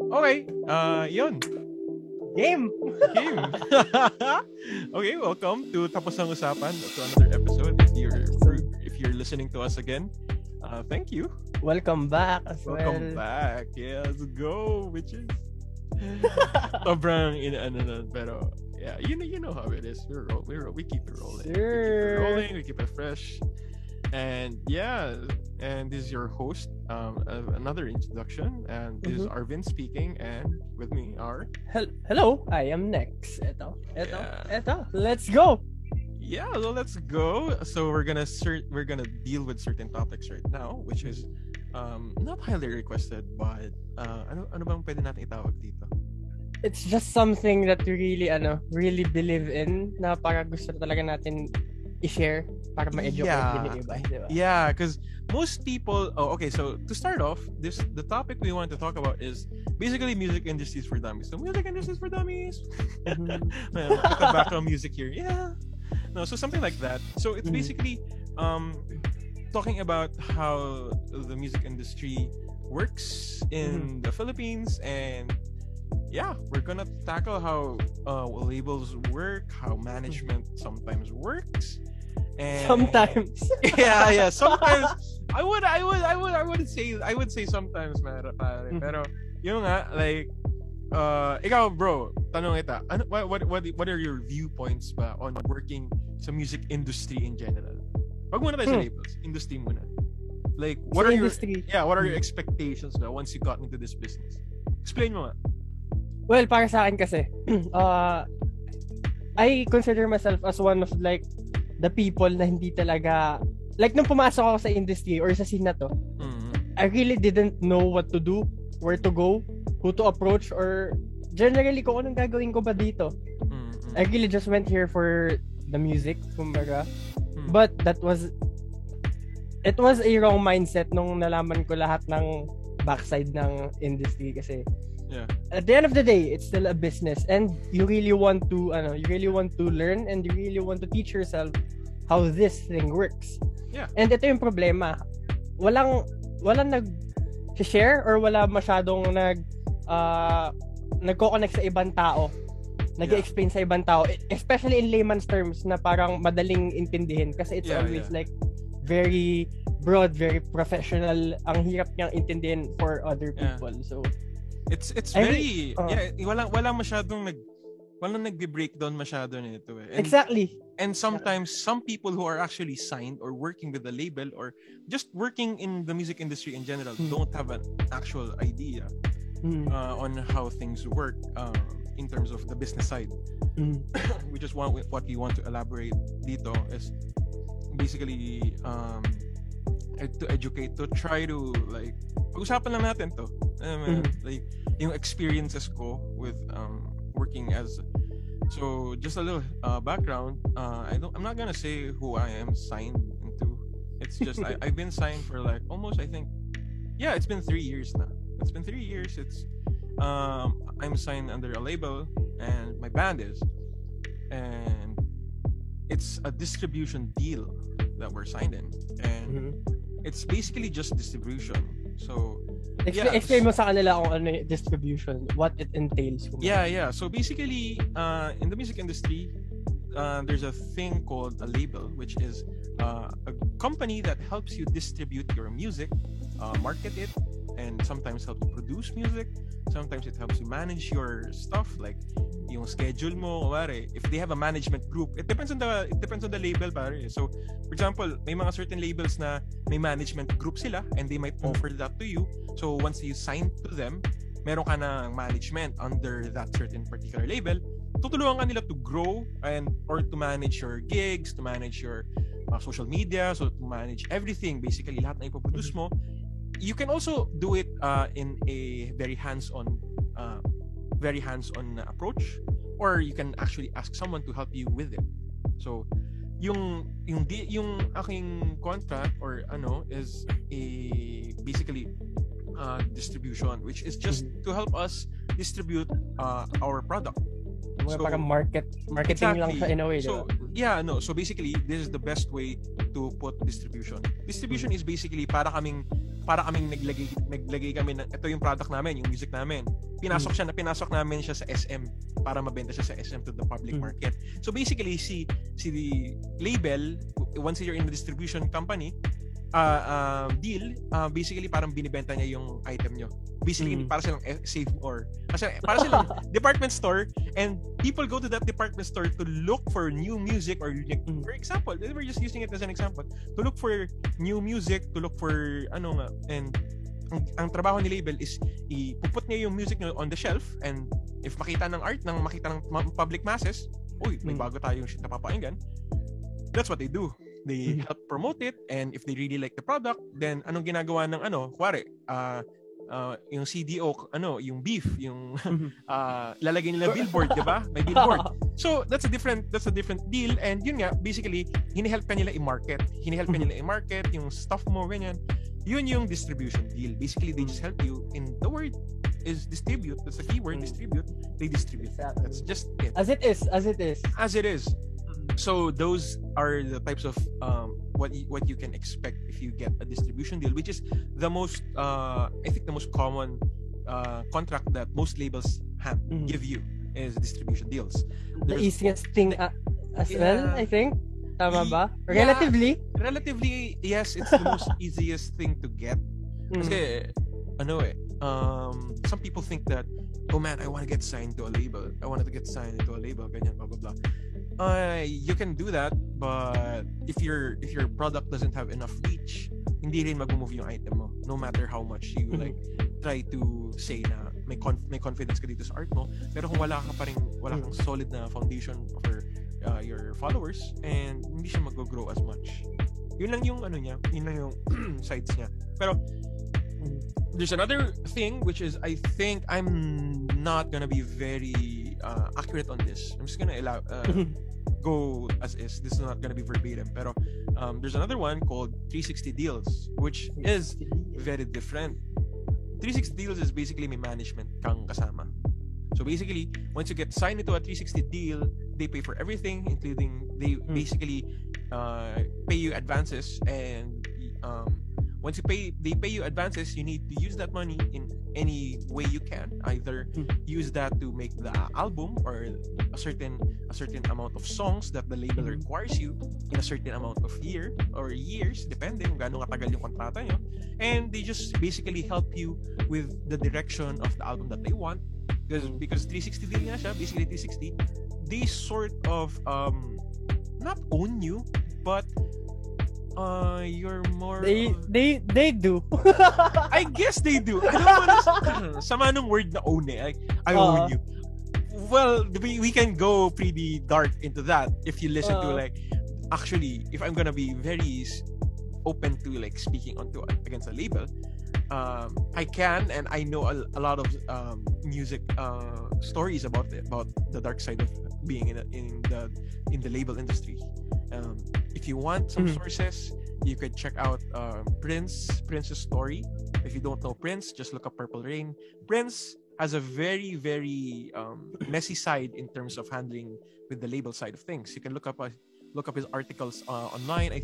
Okay, yun. Game! Game. Okay, welcome to Tapos ng Usapan, to another episode. If you're listening to us again, thank you. Welcome back as Welcome well. back. Yeah, let's go, bitches. Sobrang pero yeah, you know how it is. We keep it rolling. Sure. We keep it fresh. And yeah, and this is your host. Another introduction, and this is Arvin speaking, and with me are Hello, I am Nex. Eto. Yeah. Let's go! Yeah, so let's go. So we're gonna deal with certain topics right now, which is not highly requested, but ano bang pwede natin itawag dito? It's just something that we really believe in, na para gusto talaga natin i-share para ma-educate din yung iba, di ba? Yeah, because most people. Oh, okay. So to start off, the topic we want to talk about is basically music industries for dummies. So music industries for dummies. Background music here. Yeah. No, so something like that. So it's basically talking about how the music industry works in the Philippines, and yeah, we're gonna tackle how labels work, how management sometimes works, and Sometimes. yeah. Sometimes I would say sometimes, pare. Pero yung nga, like, ikaw bro, tanong kita, what are your viewpoints ba on working sa music industry in general? Wag muna tayo sa labels, industry muna. Like, what are your expectations ba once you got into this business? Explain mo nga. Well, para sa akin kasi, I consider myself as one of like the people na hindi talaga, like nung pumasok ako sa industry or sa scene na to, I really didn't know what to do, where to go, who to approach, or generally kung anong gagawin ko ba dito. I really just went here for the music, kumbaga. But it was a wrong mindset nung nalaman ko lahat ng backside ng industry kasi at the end of the day, it's still a business, and you really want to learn, and you really want to teach yourself how this thing works. Yeah. And ito yung problema. Walang nag-share or wala masyadong nagko-connect sa ibang tao. Nag-explain sa ibang tao, especially in layman's terms na parang madaling intindihin kasi it's always like very broad, very professional. Ang hirap niyang intindihin for other people. So it's very wala masyadong nagbe-breakdown masyado nito eh. Exactly. And sometimes some people who are actually signed or working with the label or just working in the music industry in general don't have an actual idea on how things work in terms of the business side. We just what we want to elaborate dito is basically to educate, to try to like pag-usapan lang natin to. Like yung experiences ko with working as, so just a little background. I'm not gonna say who I am signed into. It's just I've been signed for like almost, I think, it's been 3 years now. It's been 3 years. It's I'm signed under a label, and my band is, and it's a distribution deal that we're signed in, and it's basically just distribution. So explain mo sa kanila kung ano yung distribution, what it entails. Yeah. So basically, in the music industry, there's a thing called a label, which is a company that helps you distribute your music, market it, and sometimes help you produce music. Sometimes it helps you manage your stuff, like yung schedule mo, pare. If they have a management group, it depends on the label, pare. So, for example, may mga certain labels na may management group sila, and they might offer that to you. So, once you sign to them, meron ka ng management under that certain particular label. Tutulungan ka nila to grow or to manage your gigs, to manage your social media, so to manage everything, basically lahat na ipoproduce mo. You can also do it in a very hands-on approach, or you can actually ask someone to help you with it. So, yung aking contract or is basically distribution, which is just to help us distribute our product. So, parang marketing exactly lang siya in a way. So, so basically, this is the best way to put distribution. Distribution is basically para kaming para kaming naglagay kami ng ito yung product namin, yung music namin. Pinasok namin siya sa SM para mabenta siya sa SM to the public market. So basically si the label, once you're in the distribution company deal, basically parang binibenta niya yung item nyo. Basically para silang save more. Kasi para silang department store, and people go to that department store to look for new music, or for example, we're just using it as an example, to look for new music, to look for and ang trabaho ni label is ipuput niya yung music nyo on the shelf, and if makita ng public masses, may bago tayong shit na papakinggan, that's what they do. They help promote it, and if they really like the product, then anong ginagawa ng kuwari, yung CDO, yung beef, yung lalagay nila billboard, 'di ba? May billboard. So that's a different deal, and yun nga, basically hini-help ka nila i-market. Hini-help ka nila i-market yung stuff mo, ganyan. Yun yung distribution deal. Basically, they just help you, in the word is distribute. That's the keyword, distribute. They distribute. That's just it. As it is. So those are the types of what you can expect if you get a distribution deal, which is the most I think the most common contract that most labels give you is distribution deals. The easiest thing as well, I think. Tama ba? Relatively, yes, it's the most easiest thing to get. Kasi some people think that, oh man, I want to get signed to a label. Ganyan, blah blah blah. You can do that, but if your product doesn't have enough reach, hindi rin mag-move yung item mo, no matter how much you like try to say na may confidence ka dito sa art mo, pero kung wala kang solid na foundation for your followers, and hindi siya mag-grow as much. Yun lang yung sides niya. Pero there's another thing, which is, I think I'm not gonna be very accurate on this. I'm just gonna go as is. This is not gonna be verbatim. Pero there's another one called 360 deals, which is very different. 360 deals is basically may management kang kasama. So basically, once you get signed into a 360 deal, they pay for everything, including they basically pay you advances, and once they pay you advances, you need to use that money in any way you can. Either use that to make the album, or a certain amount of songs that the label requires you in a certain amount of years, depending kung gaano katagal yung kontrata nyo. And they just basically help you with the direction of the album that they want. Because 360 deal nga siya, basically 360, they sort of not own you, but you're more they do. I guess they do. I don't want to sama nung word na own I own you. Well, we can go pretty dark into that if you listen to actually, if I'm gonna be very open to speaking against a label, I can, and I know a lot of music stories about the dark side of being in the label industry. If you want some sources, you could check out Prince's story. If you don't know Prince, just look up Purple Rain. Prince has a very, very messy side in terms of handling with the label side of things. You can look up his articles online.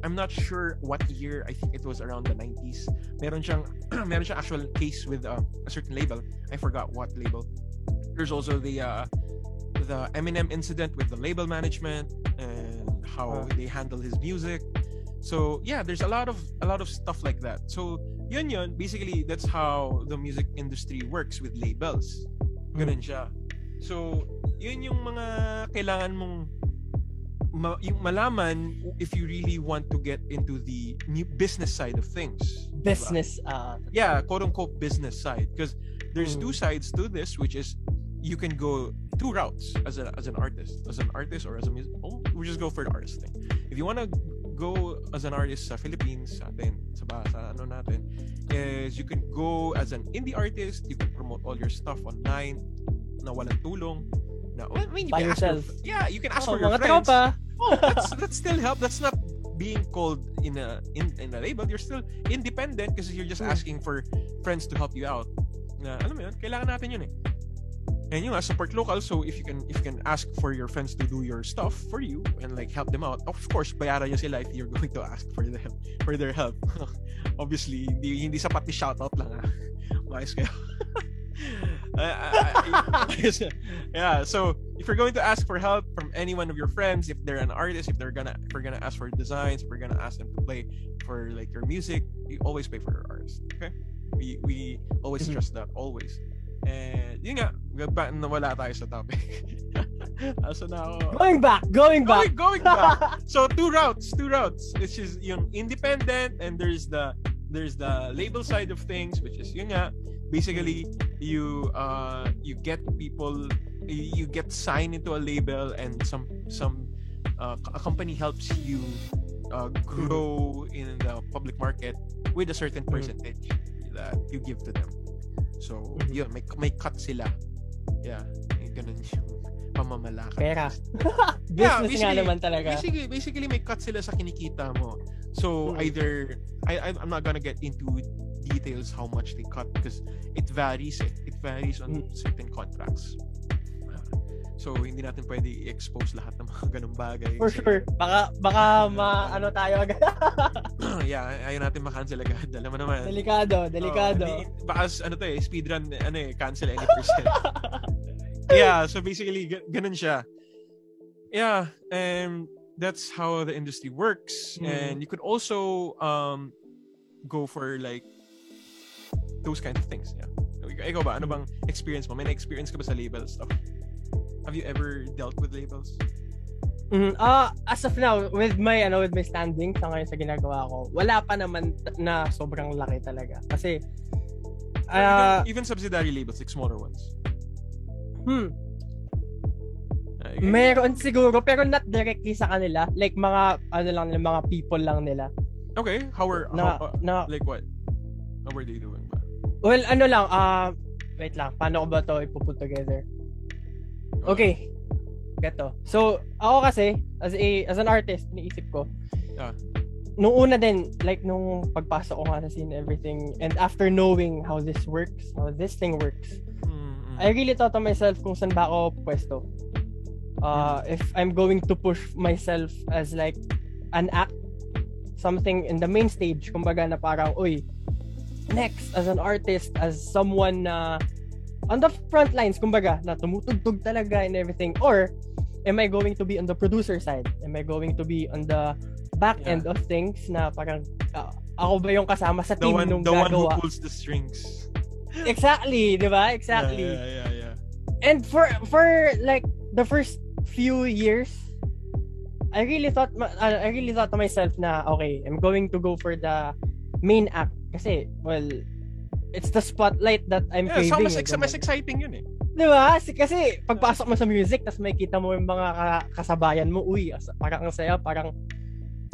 I'm not sure what year. I think it was around the 90s. Meron siyang actual case with a certain label. I forgot what label. There's also the Eminem incident with the label management and how they handle his music. So yeah, there's a lot of stuff like that. So yun basically, that's how the music industry works with labels. Ganun siya. So yun yung mga kailangan mong yung malaman if you really want to get into the new business side of things. Business, yeah, quote unquote business side, because there's two sides to this, which is you can go two routes as an artist or as a music. We just go for the artist thing. If you want to go as an artist sa Philippines, sa ano natin, is you can go as an indie artist. You can promote all your stuff online na walang tulong. No, I mean, you by can yourself. You can ask for your friends. Tropa. That's still help. That's not being called in a label. You're still independent because you're just asking for friends to help you out. Alam mo yun, kailangan natin yun eh. And yung support local. So if you can ask for your friends to do your stuff for you and help them out, of course bayaran nyo sila if you're going to ask for their help. Obviously, hindi sapat ni shoutout lang Maayos kayo. Yeah, so if you're going to ask for help from any one of your friends, if they're an artist, if we're gonna ask for designs, if we're gonna ask them to play for like your music, you always pay for your artist. Okay, we always trust that, always. And yun nga, nawala tayo sa topic. So now going back. So two routes. Which is yung independent, and there's the label side of things, which is yun nga, basically you get people, you get signed into a label, and a company helps you grow in the public market with a certain percentage that you give to them. So yun, may cut sila. Yeah, ganun yung pamamalakad. Pera. Business nga naman talaga. Basically may cut sila sa kinikita mo. So either I'm not gonna get into details how much they cut because it varies on certain contracts. So hindi natin pwede i-expose lahat ng mga ganung bagay. For sure. Baka ano tayo agad. Yeah, ayaw natin ma-cancel agad. Alam mo naman. Delikado. Baka speedrun cancel any percent. Yeah, so basically ganun siya. Yeah, and that's how the industry works. And you could also go for like those kind of things. Yeah. Ikaw ba? Ano bang experience mo? May na-experience ka ba sa label stuff? Have you ever dealt with labels? As of now, with my standing sa ngayon sa ginagawa ko, wala pa naman na sobrang laki talaga. Kasi even subsidiary labels, like smaller ones. Meron siguro, pero not directly sa kanila. Like mga mga people lang nila. Okay, like what? How were they doing ba? Well, wait lang, paano ko ba to ipuput together? Okay. Gato. So, ako kasi as an artist, iniisip ko. Nung una din, like nung pagpasok ko nga sa scene, everything, and after knowing how this thing works, I really thought to myself kung saan ba ako pwesto. If I'm going to push myself as like an act, something in the main stage, kumbaga na parang, next, as an artist, as someone na on the front lines, kumbaga, na tumutugtog talaga and everything, or am I going to be on the producer side? Am I going to be on the back end of things na parang ako ba yung kasama sa team nung gagawa? The one who pulls the strings. Exactly, di ba? Exactly. Yeah. And for like the first few years, I really thought to myself na okay, I'm going to go for the main act kasi it's the spotlight that I'm craving. Mas exciting yun eh. Di ba? Kasi pagpasok mo sa music, tas may kita mo yung mga kasabayan mo, parang ang saya, parang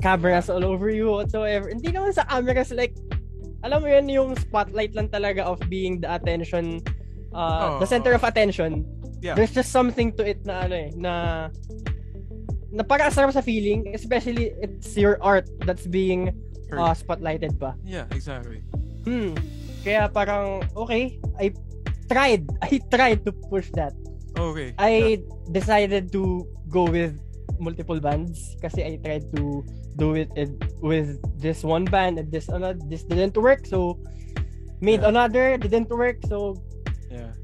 cameras all over you, whatsoever. Hindi naman sa cameras, like, alam mo yun, yung spotlight lang talaga of being the attention, the center of attention. Yeah. There's just something to it na na parang sarap sa feeling, especially it's your art that's being spotlighted pa. Yeah, exactly. Kaya parang, okay, I tried to push that. Okay. I decided to go with multiple bands kasi I tried to do it with this one band and this didn't work, so made another, didn't work, so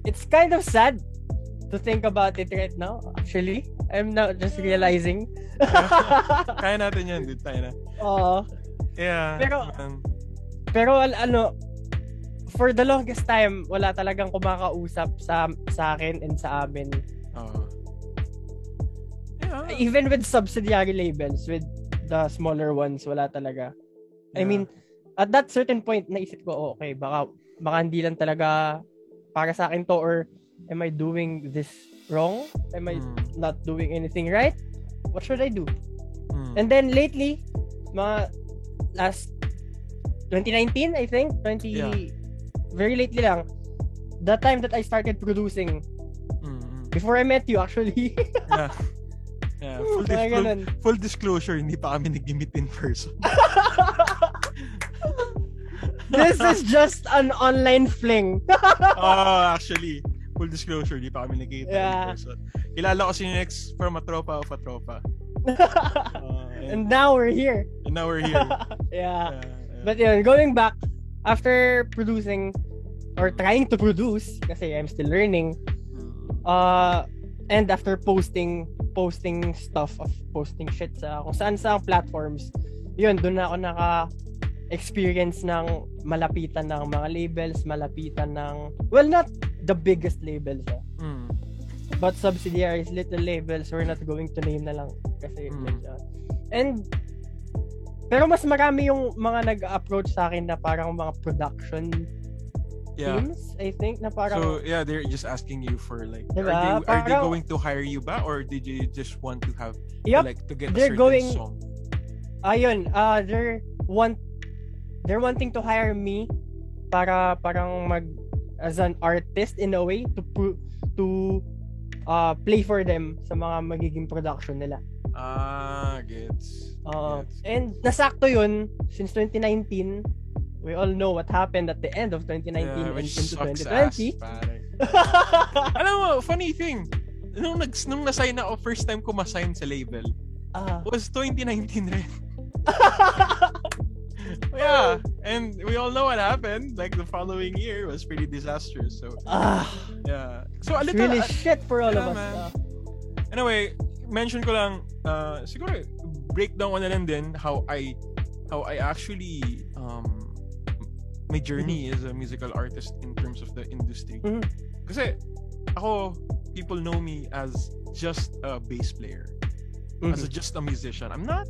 it's kind of sad to think about it right now. Actually, I'm now just realizing. Kaya natin yan, dude. Tayo na. Yeah. Pero for the longest time, wala talagang kumakausap sa akin and sa amin. Even with subsidiary labels, with the smaller ones, wala talaga. I mean, at that certain point, naisip ko, okay, baka hindi lang talaga para sa akin to, or am I doing this wrong? Am I not doing anything right? What should I do? And then lately, mga last 2019, I think, very lately lang, the time that I started producing, before I met you actually. Full disclosure, hindi pa kami nag-meet in person. This is just an online fling. Actually, full disclosure, hindi pa kami nag-meet in person. Kilala ko si Nex from a tropa of a tropa. And now we're here. Yeah. But yun, going back, after producing or trying to produce, kasi I'm still learning, and after posting shit sa kung saan sa platforms, yun, doon na ako experience ng malapitan ng mga labels, malapitan ng, well, not the biggest labels, but subsidiaries, little labels, we're not going to name na lang kasi and pero mas marami yung mga nag-approach sa akin na parang mga production teams, I think, na parang, so yeah, they're just asking you for like, diba? Are they going to hire you ba, or did you just want to have like to get a certain song? Ayun, they're wanting to hire me para parang as an artist in a way to play for them sa mga magiging production nila. Gets. And nasakto yun since 2019. We all know what happened at the end of 2019 and into 2020. Alam mo, funny thing, nung na-sign ako, first time ko ma-sign sa label, was 2019 rin. Yeah, and we all know what happened. Like the following year was pretty disastrous. So yeah, so a little really shit for all of us. Anyway, mention ko lang, siguro breakdown ko na lang din how I actually my journey as a musical artist in terms of the industry. Kasi ako, people know me as just a bass player, as just a musician. I'm not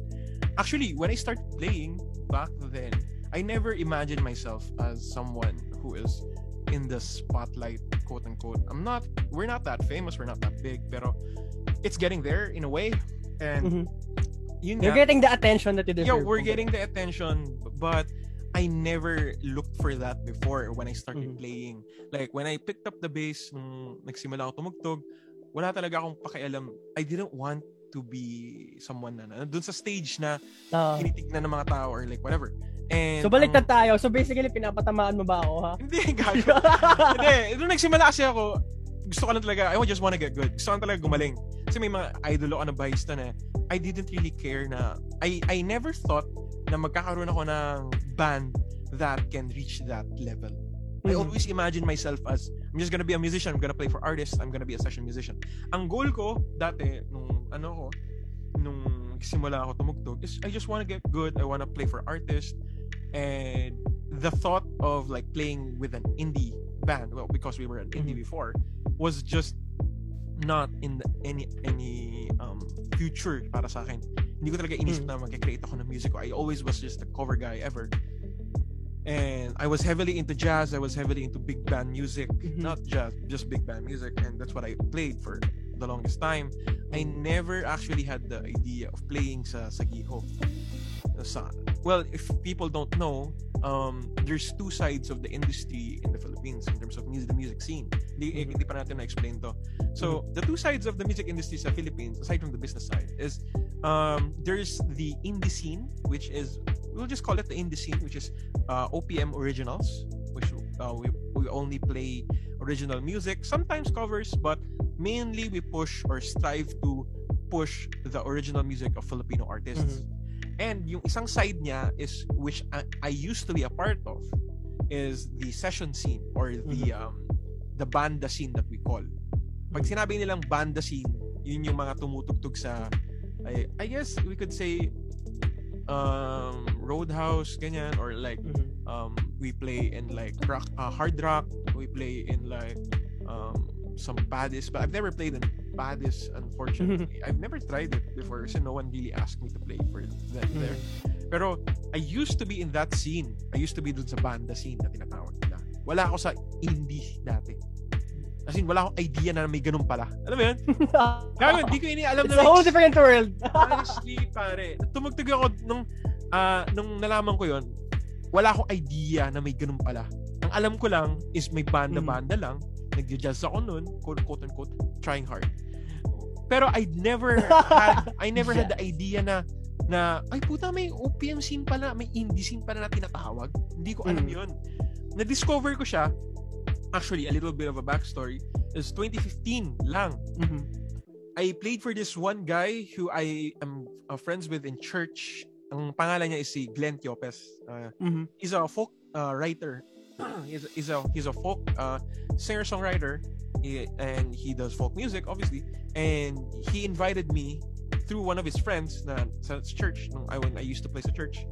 actually, when I started playing back then, I never imagined myself as someone who is in the spotlight, quote unquote. We're not that famous, we're not that big, pero it's getting there in a way. And you're getting the attention that you deserve. Yeah, we're getting the attention, but I never looked for that before when I started playing. Like when I picked up the bass, nung nagsimula ako tumugtog, wala talaga akong pakialam. I didn't want to be someone na dun sa stage na tinitignan ng mga tao or like whatever. And so baliktad tayo. So basically pinapatamaan mo ba ako, ha? Hindi, gago. Hindi, nung nagsimula kasi ako, gusto ko lang talaga, I just wanna get good. Gusto ko lang talaga gumaling. Kasi may mga idol ako na bahista na I didn't really care na I never thought na magkakaroon ako ng band that can reach that level. I always imagine myself as, I'm just gonna be a musician, I'm gonna play for artists, I'm gonna be a session musician. Ang goal ko dati, nung simula ako tumugtog, is I just wanna get good, I wanna play for artists, and the thought of like playing with an indie band, well, because we were an indie before, was just not in any future para sa akin. Hindi ko talaga inisip na mag-create ako ng music. I always was just a cover guy ever. And I was heavily into jazz, I was heavily into big band music, not jazz, just big band music, and that's what I played for the longest time. I never actually had the idea of playing sa Giho. Well, if people don't know, there's two sides of the industry in the Philippines in terms of the music scene. Hindi pa natin na-explain to. So, the two sides of the music industry sa Philippines, aside from the business side, is there's the indie scene, which is, we'll just call it the indie scene, which is OPM originals, which we only play original music, sometimes covers, but mainly we push or strive to push the original music of Filipino artists. And yung isang side niya is, which I used to be a part of, is the session scene or the banda scene that we call. Pag sinabi nilang banda scene, yun yung mga tumutugtog sa, I guess we could say Roadhouse, ganyan, or like we play in like rock, hard rock, we play in like some badis, but I've never played in badis, unfortunately. I've never tried it before kasi no one really asked me to play for that there. Pero I used to be in that scene. I used to be dun sa banda scene na tinatawag nila. Wala ako sa indie dati. As in, wala akong idea na may ganun pala. Alam mo yun? Kaya hindi ko alam na it's a whole different world. Honestly, pare, tumugtog ako nung nalaman ko yun, wala akong idea na may ganun pala. Ang alam ko lang is may banda-banda lang. Nag-jazz ako nun, quote-unquote, trying hard. Pero I never had the idea na ay puta, may OPM scene pala, may indie scene pala na tinatawag. Hindi ko alam yun. Na-discover ko siya, actually, a little bit of a backstory, is 2015 lang. I played for this one guy who I am friends with in church. Ang pangalan niya is si Glenn Tiopes. He's a folk writer. he's a folk singer-songwriter, and he does folk music, obviously. And he invited me through one of his friends na sa church when I used to play sa church.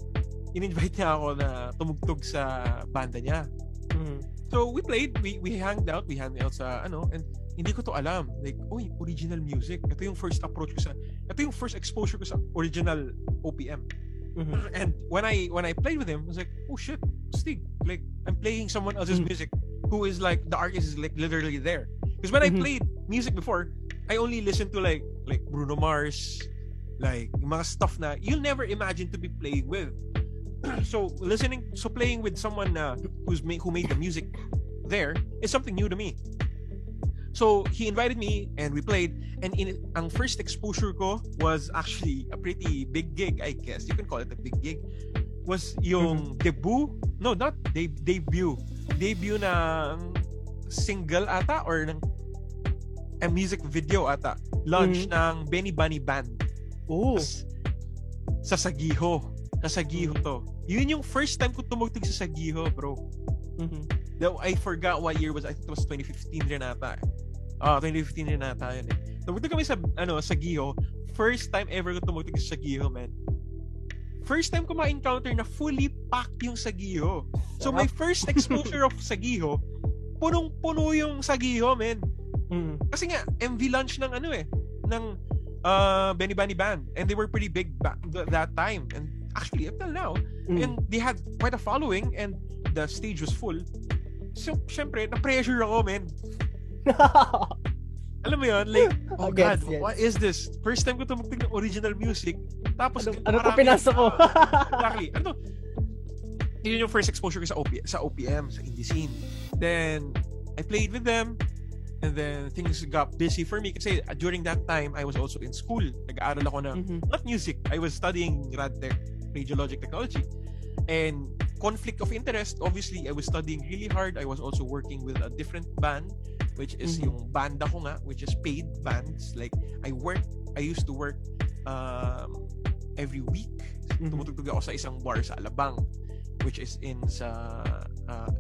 In-invite niya ako na tumugtog sa banda niya. So we played, we hanged out sa and hindi ko to alam. Like, original music. Ito yung first exposure ko sa original OPM. And when I played with him, I was like, oh shit, Stig. Like, I'm playing someone else's music who is like, the artist is like literally there. Because when I played music before, I only listened to like Bruno Mars, like mga stuff na you'll never imagine to be playing with. So playing with someone who made the music there is something new to me. So he invited me and we played, and ang first exposure ko was actually a pretty big gig, I guess you can call it a big gig. Was yung debut na single ata or ng a music video ata launch ng Benny Bunny Band. Sa Sagiho to. Yun yung first time ko tumugtog sa Sagiho, bro. Though I forgot what year was. I think it was 2015 rin ata. 2015 rin ata yun eh. Tumugtog kami sa Sagiho. First time ever ko tumugtog sa Sagiho, man. First time ko ma-encounter na fully packed yung Sagiho. So my first exposure of Sagiho, punong-puno yung Sagiho, man. Kasi nga MV launch ng ng Benny Bunny Band, and they were pretty big that time, and actually up till now, and they had quite a following, and the stage was full. So syempre na pressure ako, man. Alam mo yun, like, God, what is this? First time ko tumugtog ng original music, tapos ano to pinasok ko? Exactly. Yun yung first exposure ko sa OPM, sa indie scene. Then I played with them, and then things got busy for me kasi during that time I was also in school. Nag-aaral ako ng not music. I was studying RadTech, Radiologic Technology. And conflict of interest, obviously I was studying really hard. I was also working with a different band, which is yung banda ko nga, which is paid bands. Like I used to work every week. Tumutugtog ako sa isang bar sa Alabang, which is sa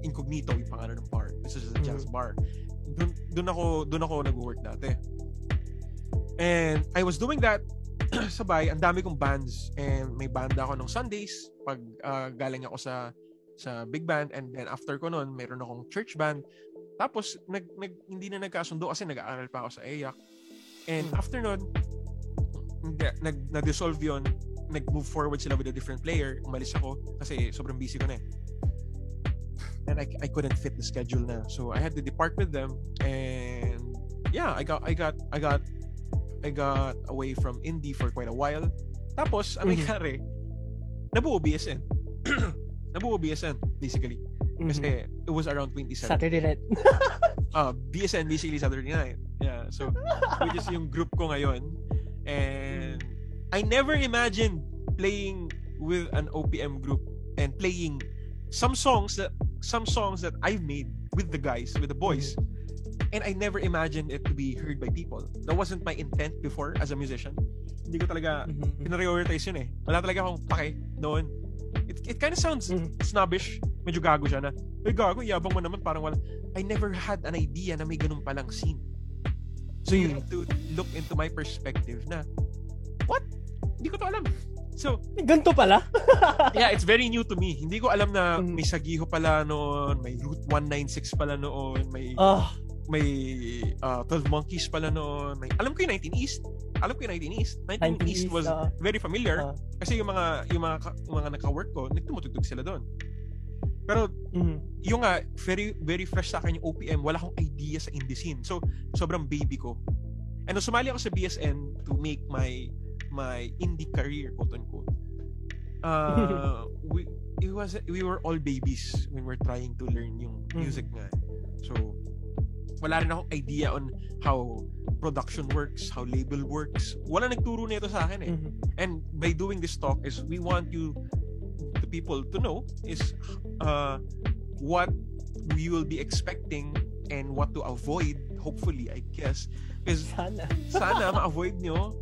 Incognito, yung pangalan ng bar. This is a jazz bar. Doon ako nag-work dati. And I was doing that sabay, ang dami kong bands, and may banda ako nung Sundays pag galing ako sa big band, and then after ko noon meron akong church band. Tapos hindi na nagkasundo kasi nag-aaral pa ako sa EYAC. And after noon nag-dissolve yun, nag-move forward sila with a different player. Umalis ako kasi sobrang busy ko na eh. And I couldn't fit the schedule na. So I had to depart with them, and yeah, I got away from indie for quite a while. Tapos ang nangyari, nabuo BSN. Nabuo BSN basically. Kasi it was around 27. Saturday night. BSN basically Saturday night. Yeah, so which is yung group ko ngayon. And I never imagined playing with an OPM group and playing some songs that I've made with the guys, with the boys, and I never imagined it to be heard by people. That wasn't my intent before as a musician. Hindi ko talaga prioritize yun eh. Wala talaga akong pake noon. It kind of sounds snobbish. Medyo gago siya na. Gago, yabang mo naman, parang wala. I never had an idea na may ganun palang scene. So you have to look into my perspective na, what? Hindi ko to alam. So, ganito pala? Yeah, it's very new to me. Hindi ko alam na may Sagiho pala noon, may Route 196 pala noon, may 12 Monkeys pala noon. Alam ko yung 19 East. 19 East was very familiar kasi yung mga naka-work ko, nagtumutugtog sila doon. Pero yung nga, very very fresh sa akin yung OPM, wala akong idea sa indie scene. So, sobrang baby ko. And sumali ako sa BSN to make my indie career, quote unquote. We were all babies when we're trying to learn yung music nga. So wala rin akong idea on how production works, how label works. Wala nagturo nito sa akin eh. And by doing this talk is we want the people to know is what we will be expecting and what to avoid, hopefully, I guess. Because sana ma-avoid nyo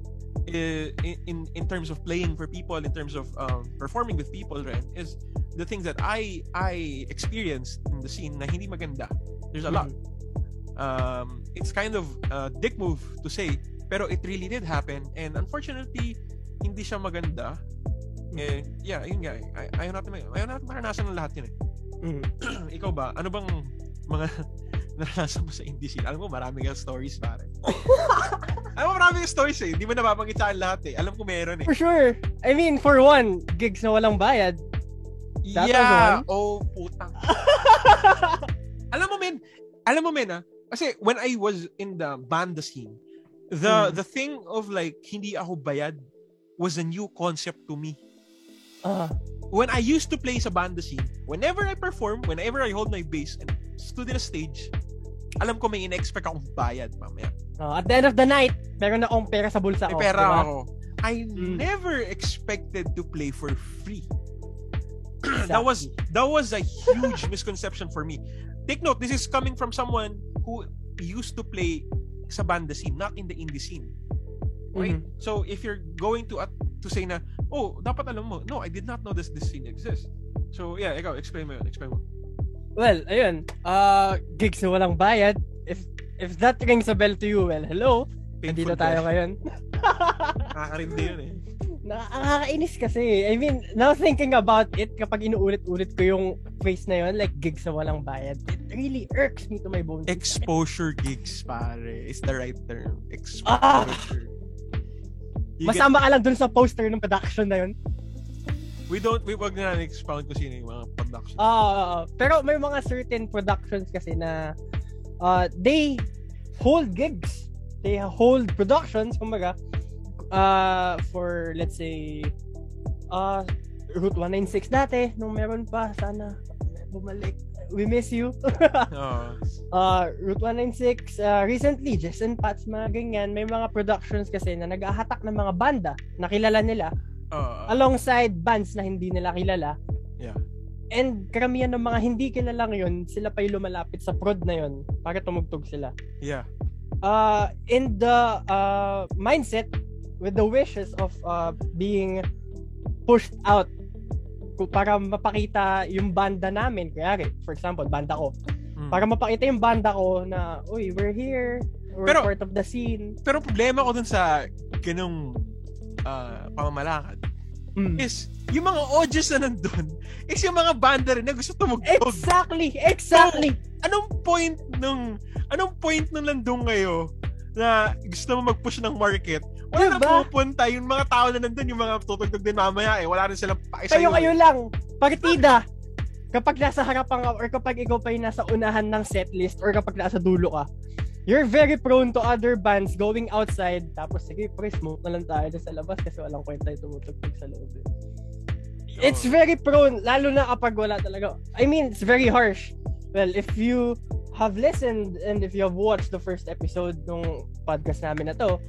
in terms of playing for people, in terms of performing with people, Ren, is the things that I experienced in the scene na hindi maganda. There's a lot. It's kind of a dick move to say, pero it really did happen, and unfortunately hindi siya maganda. Yeah, yun nga. Ayaw natin maranasan ng lahat yun eh. Ikaw ba? Ano bang mga naranasan mo sa indie scene? Alam mo, marami kang stories, pare. Alam mo, marami kang stories eh. Hindi mo nababanggit sa akin lahat eh. Alam ko meron eh. For sure. I mean, for one, gigs na walang bayad. That yeah. Oh, putang. Alam mo, men, kasi when I was in the banda scene, the thing of like, hindi ako bayad was a new concept to me. When I used to play sa banda scene, whenever I perform, whenever I hold my bass and stood in a stage, alam ko may in-expect akong bayad mamaya. At the end of the night, meron na akong pera sa bulsa ko. May pera ako. I never expected to play for free. Exactly. That was a huge misconception for me. Take note, this is coming from someone who used to play sa banda scene, not in the indie scene. Right? So if you're going to say na, oh, dapat alam mo. No, I did not know this scene exists. So yeah, ikaw, explain mo. Well, ayun. Gigs na walang bayad. If that rings a bell to you, well, hello. Nandito tayo ngayon. Nakakarindi yun eh. Nakakainis kasi. I mean, now thinking about it, kapag inuulit-ulit ko yung phrase na yun, like gigs na walang bayad, it really irks me to my bones. Exposure gigs, pare, is the right term. Exposure. Masama ka lang dun sa poster ng production na yun. Wag na expound ko sino yung mga production. Pero may mga certain productions kasi na they hold gigs. They hold productions, kumbaga, for, let's say, Route 196 dati, nung meron pa, sana bumalik. We miss you. Route 196, recently, Jason Pats, mga ganyan, may mga productions kasi na nag-ahatak ng mga banda na kilala nila alongside bands na hindi nila kilala. Yeah. And karamihan ng mga hindi kilala ngayon, sila pa yung lumalapit sa prod na yun para tumugtog sila. Yeah. In the mindset, with the wishes of being pushed out para mapakita yung banda namin, kaya for example, banda ko, para mapakita yung banda ko na, uy, we're here, we're part of the scene. Pero problema ko dun sa ganung pamamalakad is yung mga audience na nandun is yung mga banda rin na gusto tumugtog. Exactly. So, anong point nung nandun kayo na gusto mo mag-push ng market? Wala na pupunta yung mga tao na nandun, yung mga tutugtog din mamaya eh. Wala rin silang pakisayo. Kayo lang. Partida. Kapag nasa harapan ka or kapag ikaw pa yung nasa unahan ng setlist or kapag nasa dulo ka, you're very prone to other bands going outside. Tapos sige, smoke na lang tayo sa labas kasi walang kwenta yung tumutugtog sa loob. It's very prone, lalo na kapag wala talaga. I mean, it's very harsh. Well, if you have listened and if you have watched the first episode ng podcast namin na to,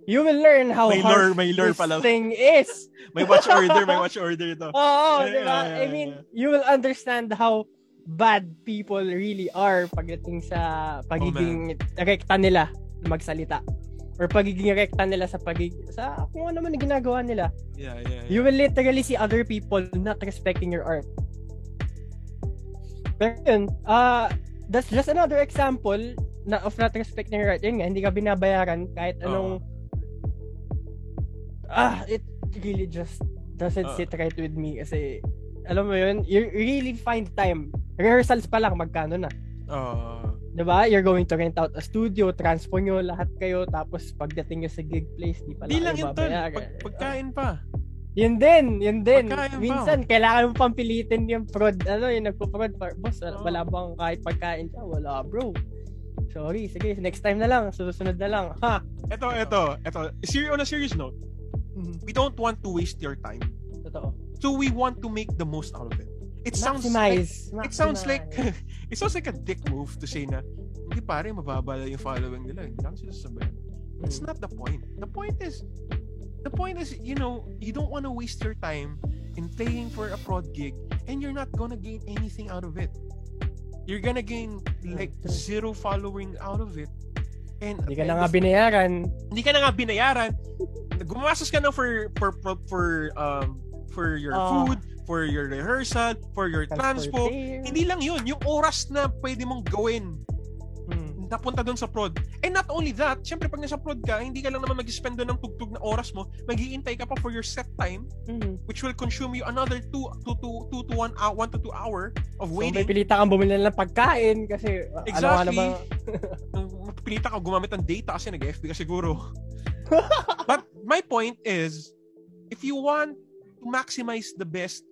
you will learn how harsh this thing is. May watch order to. Diba? I mean, you will understand how bad people really are pagdating sa pagiging rekta nila magsalita. Or pagiging rekta nila sa kung ano man ginagawa nila. Yeah. You will literally see other people not respecting your art. Pero yun, that's just another example of not respecting your art. Yun nga, hindi ka binabayaran kahit anong it really just doesn't sit right with me kasi alam mo yun, you really find time. Rehearsals pa lang, magkano na? Diba? You're going to rent out a studio, transpo nyo, lahat kayo, tapos pagdating nyo sa gig place, di pala kayo babayaran. Pagkain pa. Yun din. Pagkain minsan, kailangan mo pang pilitin yung prod, yung nagpo-prod, boss, wala bang kahit pagkain siya? Wala, bro. Sorry, sige, next time na lang, susunod na lang. Ha? Ito. On a serious note, we don't want to waste your time. Totoo. So we want to make the most out of it. It sounds like a dick move to say na hindi pare mababa yung following nila. Hindi lang sila sasabayan. That's not the point. The point is you don't want to waste your time in playing for a prod gig and you're not gonna gain anything out of it. You're gonna gain like 0 following out of it. And hindi ka na nga binayaran. gumastos ka na for your food, for your rehearsal, for your transpo. Hindi lang yun, yung oras na pwede mong gawin napunta doon sa prod. And not only that, syempre pag nasa prod ka, hindi ka lang naman mag-spend doon ng tugtog na oras mo, mag-iintay ka pa for your set time, which will consume you another 2 to 1 to 2 hour of waiting. So may pilita kang bumili ng pagkain kasi exactly. Pilita ka gumamit ng data kasi nag-FB ka siguro. But my point is, if you want to maximize the best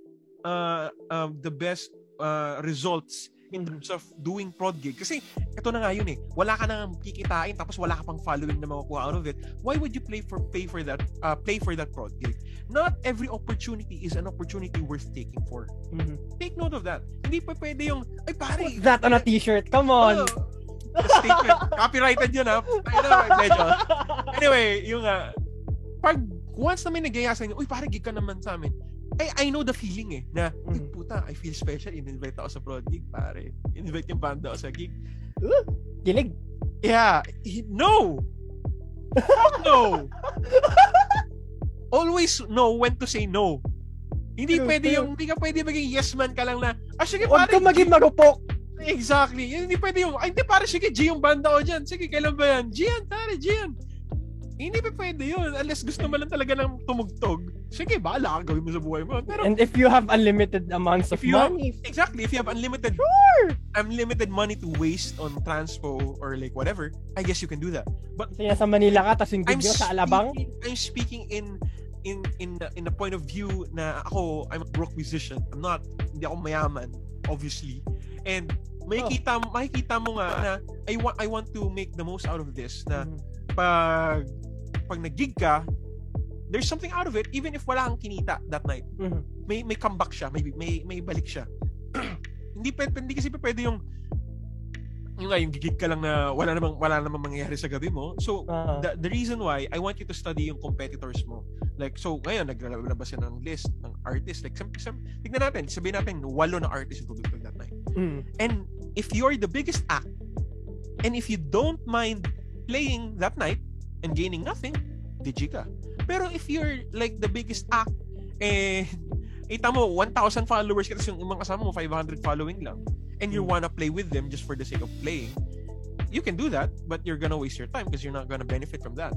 results in terms of doing prod gig. Kasi ito na nga yun wala ka nang kikitain tapos wala ka pang following na makukuha out of it. Why would you pay for that prod gig? Not every opportunity is an opportunity worth taking for. Take note of that. Hindi pa pwede yung, ay pare, put that on a t-shirt. Come on. Statement. Copyrighted yun medyo. Anyway, yung pag once na may nagaya sa inyo, uy pare, gig ka naman sa amin. I know the feeling na, puta, I feel special. In-invite ako sa prod gig, pare. In-invite yung banda ako sa gig. Kilig. Yeah. No! No! Always know when to say no. Hindi ka pwede maging yes man ka lang na, sige pare. Huwag ka maging marupok. Exactly. Hindi pwede yung, hindi pare, sige, G yung banda ko dyan. Sige, kailan ba yan? G yan, pare, G yan. Hindi pa pwede yun. Unless gusto mo lang talaga ng tumugtog. Sige, bahala ka, gawin mo sa buhay mo. Pero, and if you have unlimited amounts of money. Exactly. If you have unlimited money to waste on transpo or like whatever, I guess you can do that. But kasi sa Manila ka, tapos yung gig nyo sa Alabang. I'm speaking in a point of view na ako, I'm a broke musician. Hindi ako mayaman, obviously. And makikita mo nga na I want to make the most out of this na pag nag-gig ka, there's something out of it even if wala kang kinita that night. May comeback siya, may balik siya. hindi kasi pwede yung gig ka lang na wala namang mangyayari sa gabi mo. So the reason why I want you to study yung competitors mo. Like so ngayon naglalabas yan ng list ng artists, like tignan natin, sabihin natin 8 na artists yung tutugtog that night. And if you're the biggest act and if you don't mind playing that night and gaining nothing, DJ ka. Pero if you're like the biggest act ita mo 1,000 followers kasi yung mga kasama mo 500 following lang and you wanna play with them just for the sake of playing, you can do that, but you're gonna waste your time because you're not gonna benefit from that.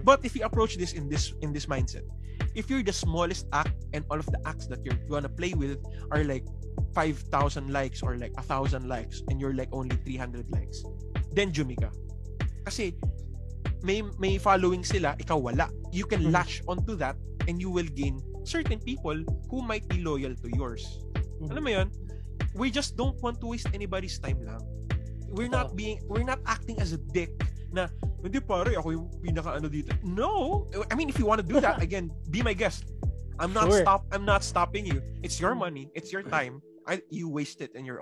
But if you approach this in this mindset, if you're the smallest act and all of the acts that you're gonna play with are like 5,000 likes or like 1,000 likes and you're like only 300 likes, then Jumi ka. Kasi may following sila, ikaw wala. You can latch onto that and you will gain certain people who might be loyal to yours. Alam mo yun? We just don't want to waste anybody's time lang. We're not acting as a dick na, hindi pare, ako yung pinaka-ano dito. No! I mean, if you want to do that, again, be my guest. I'm not stopping you. It's your money. It's your time. You waste it in your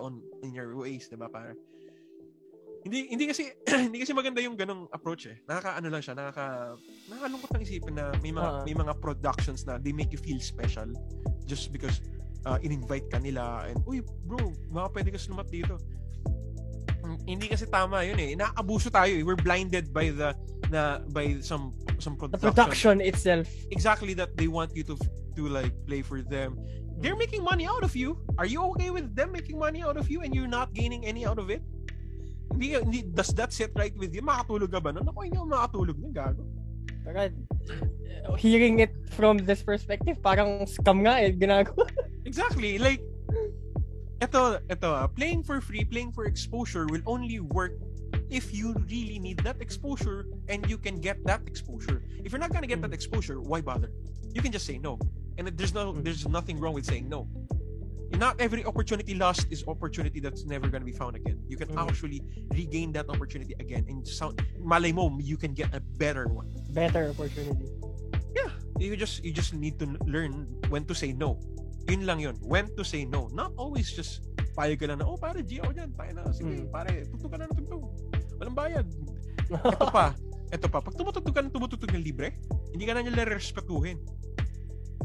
ways, diba pare? Hindi kasi maganda yung ganong approach Nakakaano lang siya, nakakalungkot ng isipin na may mga productions na they make you feel special just because in-invite ka nila and uy bro, pwede ka sumat dito. Hindi kasi tama yun Inaabuso tayo We're blinded by some production. The production itself. Exactly, that they want you to like play for them. They're making money out of you. Are you okay with them making money out of you and you're not gaining any out of it? Hindi, does that sit right with you? Makatulog ka ba nun? Ako, hindi ako makatulog nun, gago. Hearing it from this perspective, parang scam nga ginagawa. Exactly. Like, ito, playing for free, playing for exposure will only work if you really need that exposure and you can get that exposure. If you're not gonna get that exposure, why bother? You can just say no. And there's nothing wrong with saying no. Not every opportunity lost is opportunity that's never gonna be found again. You can actually regain that opportunity again and malay mo, you can get a better one. Better opportunity. Yeah, you just need to learn when to say no. Yun lang yun. When to say no. Not always just payag ka lang na, pare, G ako dyan, tayo na. Sige, pare, tugtog ka na ng tugtog. Walang bayad. Ito pa. Pag tumutugtog ka ng libre, hindi ka na nila respetuhin.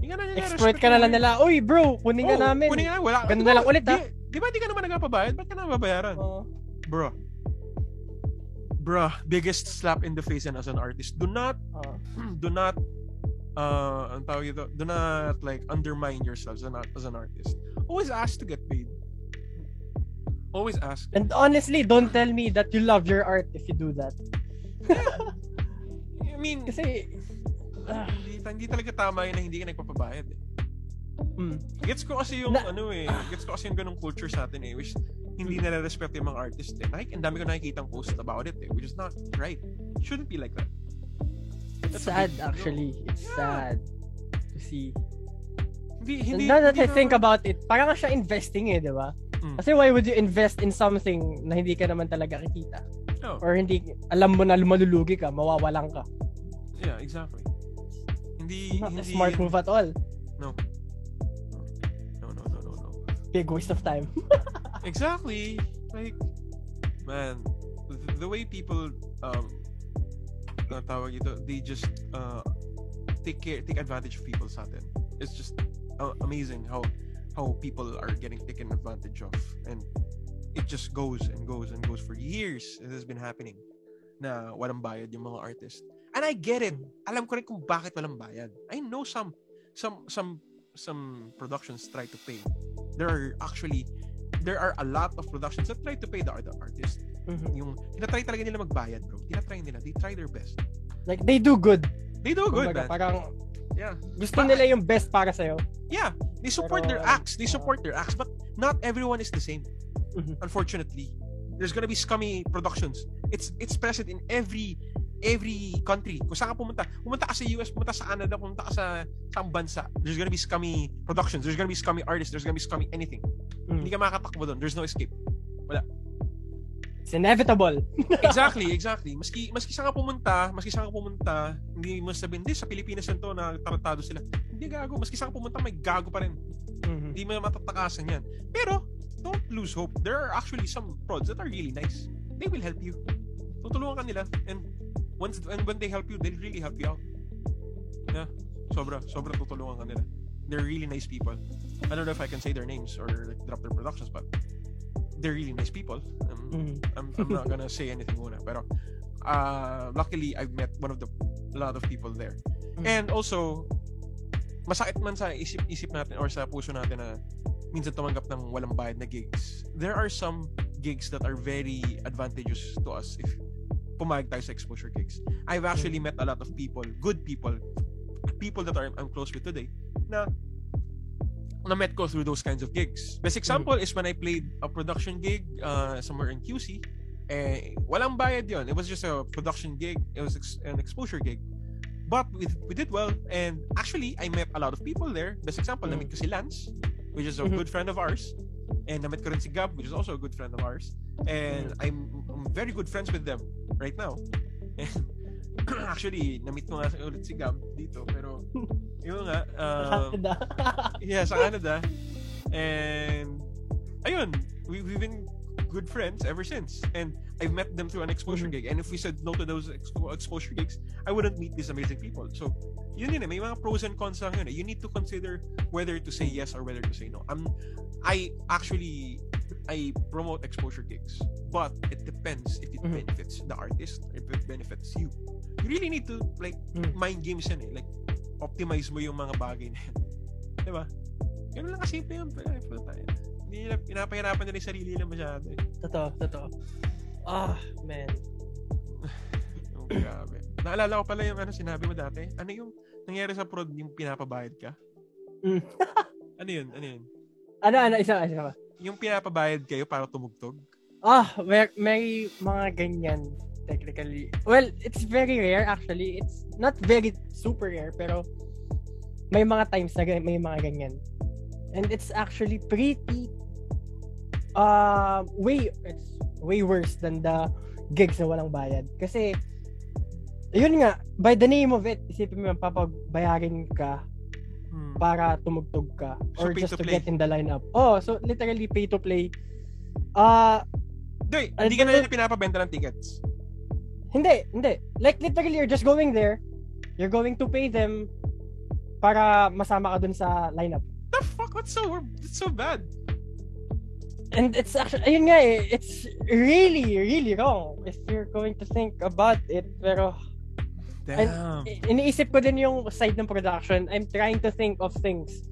Exploit ka na lang nila. Uy bro, kunin ka namin. Kunin ka na, wala. Ganun na lang ulit Di ba di ka naman nagpapabayad? Ba't ka na mababayaran? Bro, biggest slap in the face as an artist. Do not ang tawag ito, do not like undermine yourselves as an artist. Always ask to get paid. Always ask. And honestly, don't tell me that you love your art if you do that. I mean, kasi hindi talaga tama yun na hindi ka nagpapabayad eh. Gets ko kasi yung gets ko kasi yung ganung culture sa atin eh, which hindi nare-respect yung mga artist eh. Ang dami ko nakikitang post about it eh, which is not right. It shouldn't be like that. It's sad actually. It's sad to see. Hindi, now that I think about it, parang siya investing eh, di ba? Kasi why would you invest in something na hindi ka naman talaga kikita? No. Or hindi, alam mo na malulugi ka, mawawalan ka. Yeah, exactly. Not a smart move at all. No. Big waste of time. Exactly. Like, man, the way people tawag ito, they just take advantage of people sa atin. It's just amazing how people are getting taken advantage of, and it just goes and goes and goes for years. It has been happening na walang bayad yung mga artist. And I get it. Alam ko rin kung bakit walang bayad. I know some productions try to pay. There are a lot of productions that try to pay the artist. Yung tinatry talaga nila magbayad, bro. Tinatry nila. They try their best. Like they do good. They do good, man. Parang gusto nila yung best para sa'yo. Yeah, they support their acts. They support their acts, but not everyone is the same. Unfortunately, there's gonna be scummy productions. It's present in every country. Kung saan ka pumunta ka sa US, pumunta sa Canada, pumunta ka sa bansa, there's gonna be scummy productions, there's gonna be scummy artists, there's gonna be scummy anything. Hindi ka makakatakbo doon. There's no escape. Wala. It's inevitable. Exactly. Maski saan ka pumunta, hindi mo sabihin, sa Pilipinas nito na tarantado sila. Hindi gago. Maski saan ka pumunta, may gago pa rin. Hindi mo matatakasan yan. Pero, don't lose hope. There are actually some prods that are really nice. They will help you. Tutulungan ka nila. And when they help you, they'll really help you out. Yeah. Sobra tutulungan ka nila. They're really nice people. I don't know if I can say their names or like drop their productions, but they're really nice people. I'm not gonna say anything muna. Pero luckily I've met a lot of people there. And also masakit man sa isip natin or sa puso natin na minsan tumanggap ng walang bayad na gigs. There are some gigs that are very advantageous to us if pumayag tayo sa exposure gigs. I've actually met a lot of people, good people that I'm close with today, na met ko through those kinds of gigs. Best example is when I played a production gig somewhere in QC. Walang bayad yon. It was just a production gig. It was an exposure gig. But we did well. And actually, I met a lot of people there. Best example, na-meet ko si Lance, which is a good friend of ours. And na-meet ko rin si Gab, which is also a good friend of ours. And I'm very good friends with them right now. And actually, na-meet ko nga ulit si Gab dito. Pero, yun nga. Sa Canada. And, ayun, we've been good friends ever since. And I've met them through an exposure gig. And if we said no to those exposure gigs, I wouldn't meet these amazing people. So, yun yun eh. May mga pros and cons lang yun eh. You need to consider whether to say yes or whether to say no. I promote exposure gigs, but it depends if it benefits the artist or if it benefits you. You really need to like mind games yan eh. Like optimize mo yung mga bagay na yan. Diba? Ganun lang kasimple yun. Hindi nila pinapahirapan nila yung sarili nila masyado eh. Totoo. Man. Oh, grabe. Naalala ko pala yung sinabi mo dati. Ano yung nangyari sa prod yung pinapabayad ka? Ano yun? Isa ka. Yung pinapabayad kayo para tumugtog? May mga ganyan technically. Well, it's very rare actually. It's not very super rare, pero may mga times na may mga ganyan. And it's actually pretty it's way worse than the gigs na walang bayad. Kasi yun nga, by the name of it, isipin mo papabayarin ka para tumugtog ka or just to get in the lineup. So literally pay to play. Hindi ka na nila pinapabenta ng tickets. Hindi. Like literally you're just going there. You're going to pay them para masama ka dun sa lineup. The fuck? That's so bad. And it's actually, ayun nga eh, it's really, really wrong if you're going to think about it. Pero Damn. Iniisip ko din yung side ng production. I'm trying to think of things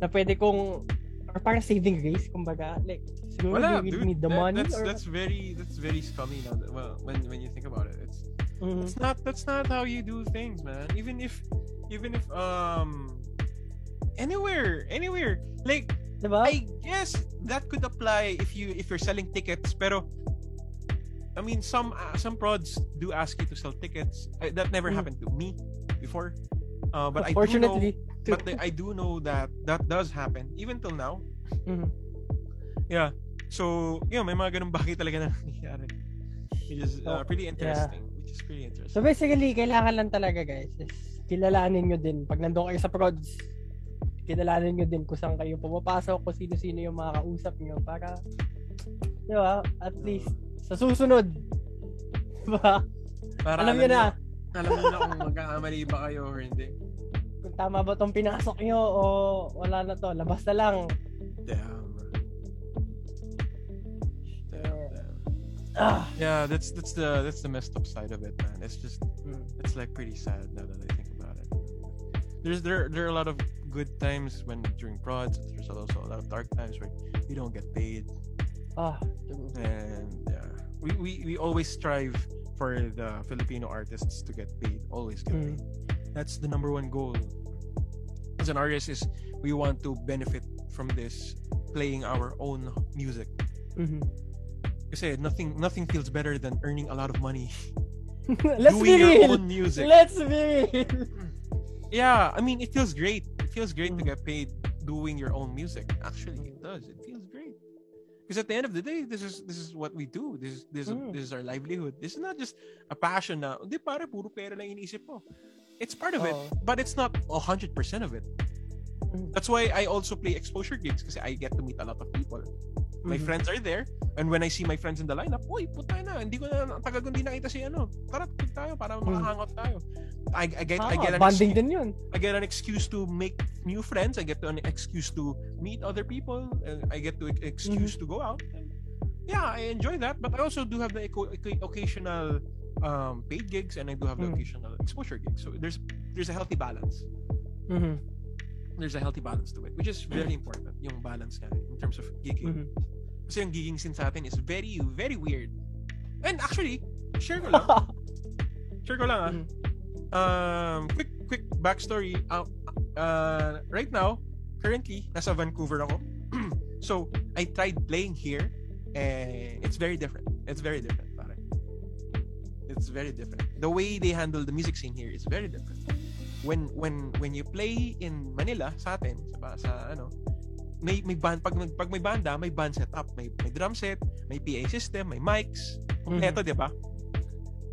na pwede kong, or parang saving grace, kumbaga. Like, siguro Wala, they dude. need the money. That's very scummy now. Well, when you think about it, that's not how you do things, man. Even if anywhere, like, diba? I guess that could apply if you're selling tickets, pero I mean, some prods do ask you to sell tickets. That never happened to me before. But I do know that does happen even till now. Mm-hmm. Yeah. So, may mga ganung bagay talaga na nangyayari. Which is pretty interesting. Yeah. Which is pretty interesting. So basically, kailangan lang talaga, guys, is kilalanin nyo din. Pag nandun kayo sa prods, kilalanin nyo din kung saan kayo pumapasok, kung sino-sino yung mga kausap nyo para, di ba, at least sa susunod, diba? Para alam nyo na kung magkakamali ba kayo or hindi. Kung tama ba tong pinasok nyo o wala na to, labas na lang. Damn. Yeah, that's the messed up side of it, man. It's just it's like pretty sad now that I think about it. There are a lot of good times during prods. There's also a lot of dark times where you don't get paid. And we always strive for the Filipino artists to get paid. Always get paid. That's the number one goal as an artist, is we want to benefit from this, playing our own music. Kasi nothing feels better than earning a lot of money doing your own music. Let's be real. Yeah, I mean, it feels great. It feels great to get paid doing your own music. Actually, it does. It feels great. Because at the end of the day, this is what we do. This is our livelihood. This is not just a passion na, hindi pare, puro pera lang iniisip mo. It's part of it, but it's not 100% of it. That's why I also play exposure gigs, kasi I get to meet a lot of people. My friends are there, and when I see my friends in the lineup, uy, puta na, hindi ko na, tagal ko hindi nakita si tara, tayo, para makahangout tayo. I get an bonding din yun. I get an excuse to make new friends. I get an excuse to meet other people. I get to excuse to go out. And yeah, I enjoy that. But I also do have the occasional paid gigs, and I do have the occasional exposure gigs. So there's a healthy balance. There's a healthy balance to it, which is very important. Yung balance nga in terms of gigging. Kasi yung gigging scene sa atin is very, very weird. And actually, share ko lang. Quick backstory. Right now, currently, nasa Vancouver ako. So, I tried playing here, and it's very different. It's very different, pare. It's very different. The way they handle the music scene here is very different. When you play in Manila, sa atin, may band, pag may banda, may band setup, may drum set, may PA system, may mics, kompleto, di ba?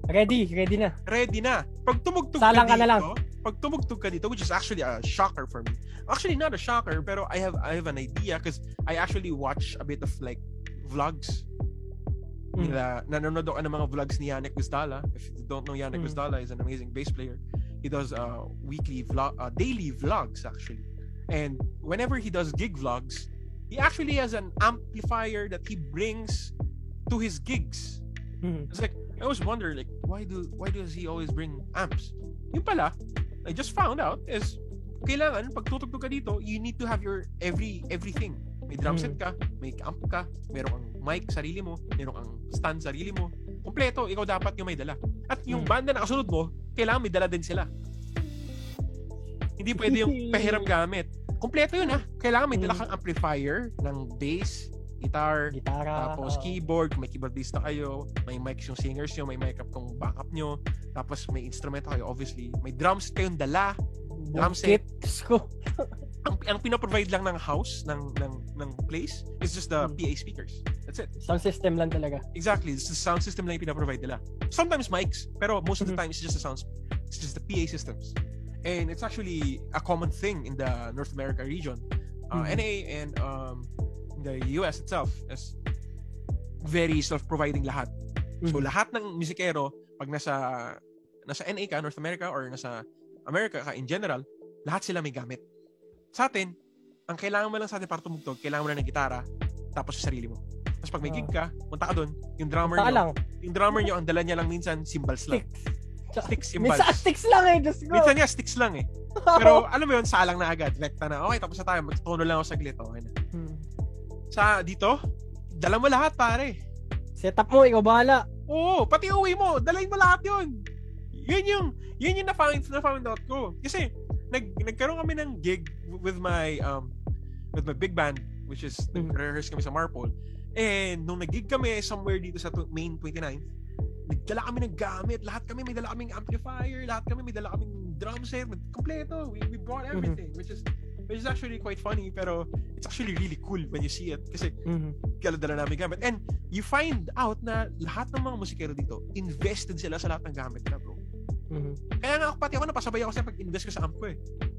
Ready na. Pag tumugtog ka dito, which is actually a shocker for me. Actually, not a shocker, pero I have an idea, because I actually watch a bit of like vlogs. Nanonood ako ng mga vlogs ni Yannick Gustala. If you don't know, Yannick Gustala is an amazing bass player. He does daily vlogs actually. And whenever he does gig vlogs, he actually has an amplifier that he brings to his gigs. It's like, I always wonder, like, why does he always bring amps? Yung pala, I just found out is, kailangan, pag tutugtog ka dito, you need to have your everything. May drum set ka, may amp ka, meron kang mic, sarili mo, meron kang stand, sarili mo. Kompleto, ikaw dapat yung may dala. At yung banda na kasunod mo, kailangan may dala din sila. Hindi pwede yung pahiram gamit. Kompleto yun Kailangan may dala kang amplifier ng bass, gitara, tapos keyboard, kung may keyboardista kayo, may mics yung singers nyo, may mic up kung backup nyo, tapos may instrument kayo, obviously. May drums kayong dala, drum set. ang pinaprovide lang ng house, ng place, is just the PA speakers. That's it. Sound system lang talaga. Exactly. It's the sound system lang yung pinaprovide nila. Sometimes mics, pero most of the time it's just the PA systems. And it's actually a common thing in the North America region. NA and the US itself is very self-providing lahat. So lahat ng musikero, pag nasa NA ka, North America, or nasa America ka in general, lahat sila may gamit. Sa atin, ang kailangan mo lang sa atin para tumugtog, kailangan mo lang ng gitara, tapos sa sarili mo. Tapos pag may gig ka, punta ka doon, yung drummer nyo, ang dala niya lang minsan, cymbals lang. Sticks cymbals. Minsan sticks lang eh, just go. Minsan nga, sticks lang eh. Pero alam mo yun, salang na agad. Rekta na. Okay, tapos na tayo. Magtono lang ako saglit. Okay na. Sa dito, dala mo lahat, pare. Setup mo, ikaw bahala. Oo, pati uwi mo. Dalayin mo lahat yun. Yun yung na-found out ko. Kasi, nagkaroon kami ng gig with my big band, which is, nag-rehearse kami sa Marpol. And, nung nag-gig kami somewhere dito sa Main 29th, nagdala kami ng gamit. Lahat kami may dala kaming amplifier. Lahat kami may dala kaming drum set. Kompleto. We brought everything. Which is actually quite funny. Pero it's actually really cool when you see it. Kasi dala namin gamit. And you find out na lahat ng mga musikero dito, invested sila sa lahat ng gamit nila, bro. Kaya nga pati ako napasabay ako sa pag-invest ko sa amp ko eh.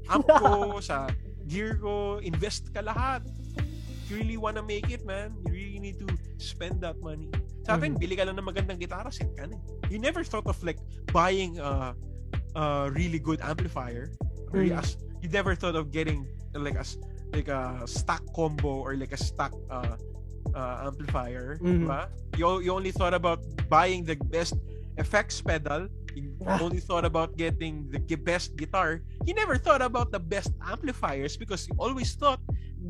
Amp ko, sa gear ko, invest ka lahat. If you really wanna make it, man, you really need to spend that money. Sa akin, bili ka lang ng magandang gitara, set ka na. You never thought of like buying a really good amplifier. Or you never thought of getting like a stock combo or like a stock amplifier, diba? You only thought about buying the best effects pedal. You only thought about getting the best guitar. You never thought about the best amplifiers because you always thought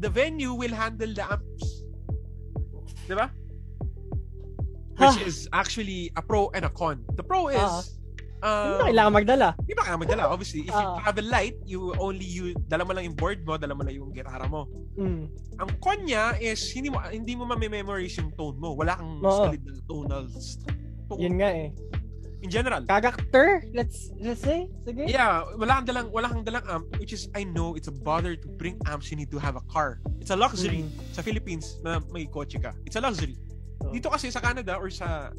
the venue will handle the amps. Diba? Which is actually a pro and a con. The pro is hindi na kailangan magdala. Hindi ba kailangan magdala? Obviously, if you travel light, dala mo lang yung board mo, dala mo lang yung gitara mo. Ang con niya is hindi mo ma-memorize yung tone mo. Wala kang solid na tonal tone. Yun nga eh. In general. Character, let's say. Sige. Yeah, wala kang dalang amp, which is, I know, it's a bother to bring amps. You need to have a car. It's a luxury. Sa Philippines, na may kotse ka. It's a luxury. Dito kasi sa Canada or sa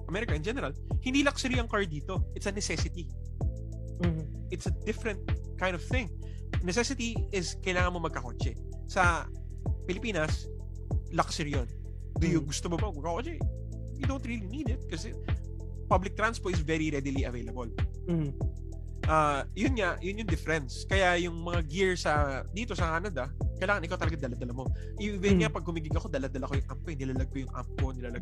America in general, hindi luxury ang car dito. It's a necessity. It's a different kind of thing. Necessity is kailangan mo magkakotse. Sa Pilipinas, luxury yun. Gusto mo ba magkakotse? You don't really need it kasi public transport is very readily available. Yun yung difference. Kaya yung mga gear dito sa Canada, kailangan ikaw talaga dala-dala mo. Even nga pag gumigig ako, dala-dala ko yung amp ko, nilalag ko yung amp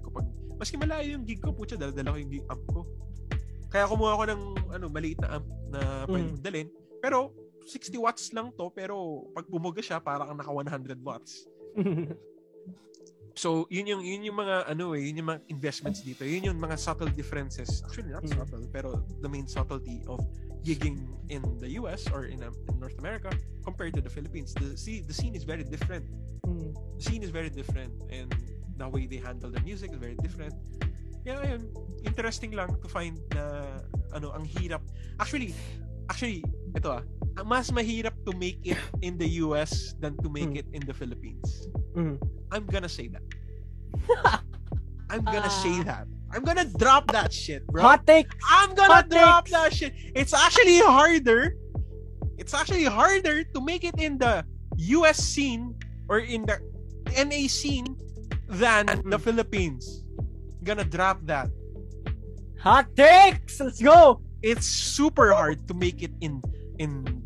ko, pag maski malayo yung gig ko, putya, dala-dala ko yung amp ko. Kaya kumuha ako ng maliit na amp na pwede dalhin. Pero 60 watts lang to, pero pag bumuga siya, parang naka 100 watts. So, yun yung mga yun yung mga investments dito. Yun yung mga subtle differences. Actually, not subtle, pero the main subtlety of gigging in the US or in North America compared to the Philippines. The scene is very different. The scene is very different, and the way they handle the music is very different. Yeah, yun. Interesting lang to find na ang hirap. Actually, ito mas mahirap to make it in the US than to make it in the Philippines. I'm gonna say that. I'm gonna say that. I'm gonna drop that shit, bro. Hot take. I'm gonna drop that shit. It's actually harder to make it in the US scene or in the NA scene than the Philippines. I'm gonna drop that. Hot takes. Let's go. It's super hard to make it in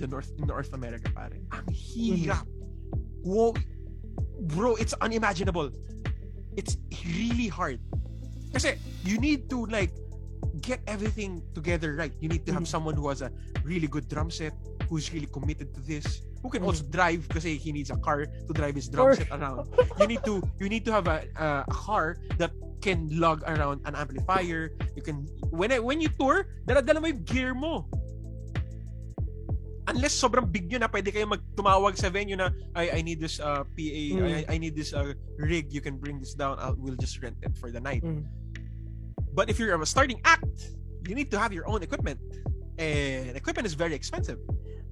the North America, pare. Ang hirap. Whoa. Bro, it's unimaginable. It's really hard. Kasi you need to like get everything together right. You need to have someone who has a really good drum set, who's really committed to this, who can also drive kasi he needs a car to drive his drum set around. You need to have a car that can lug around an amplifier. You can when you tour, dala-dala mo yung gear mo. Unless sobrang big nyo na pwede kayo magtumawag sa venue na I need this PA, I need this rig, you can bring this down, we'll just rent it for the night. But if you're a starting act, you need to have your own equipment, and equipment is very expensive.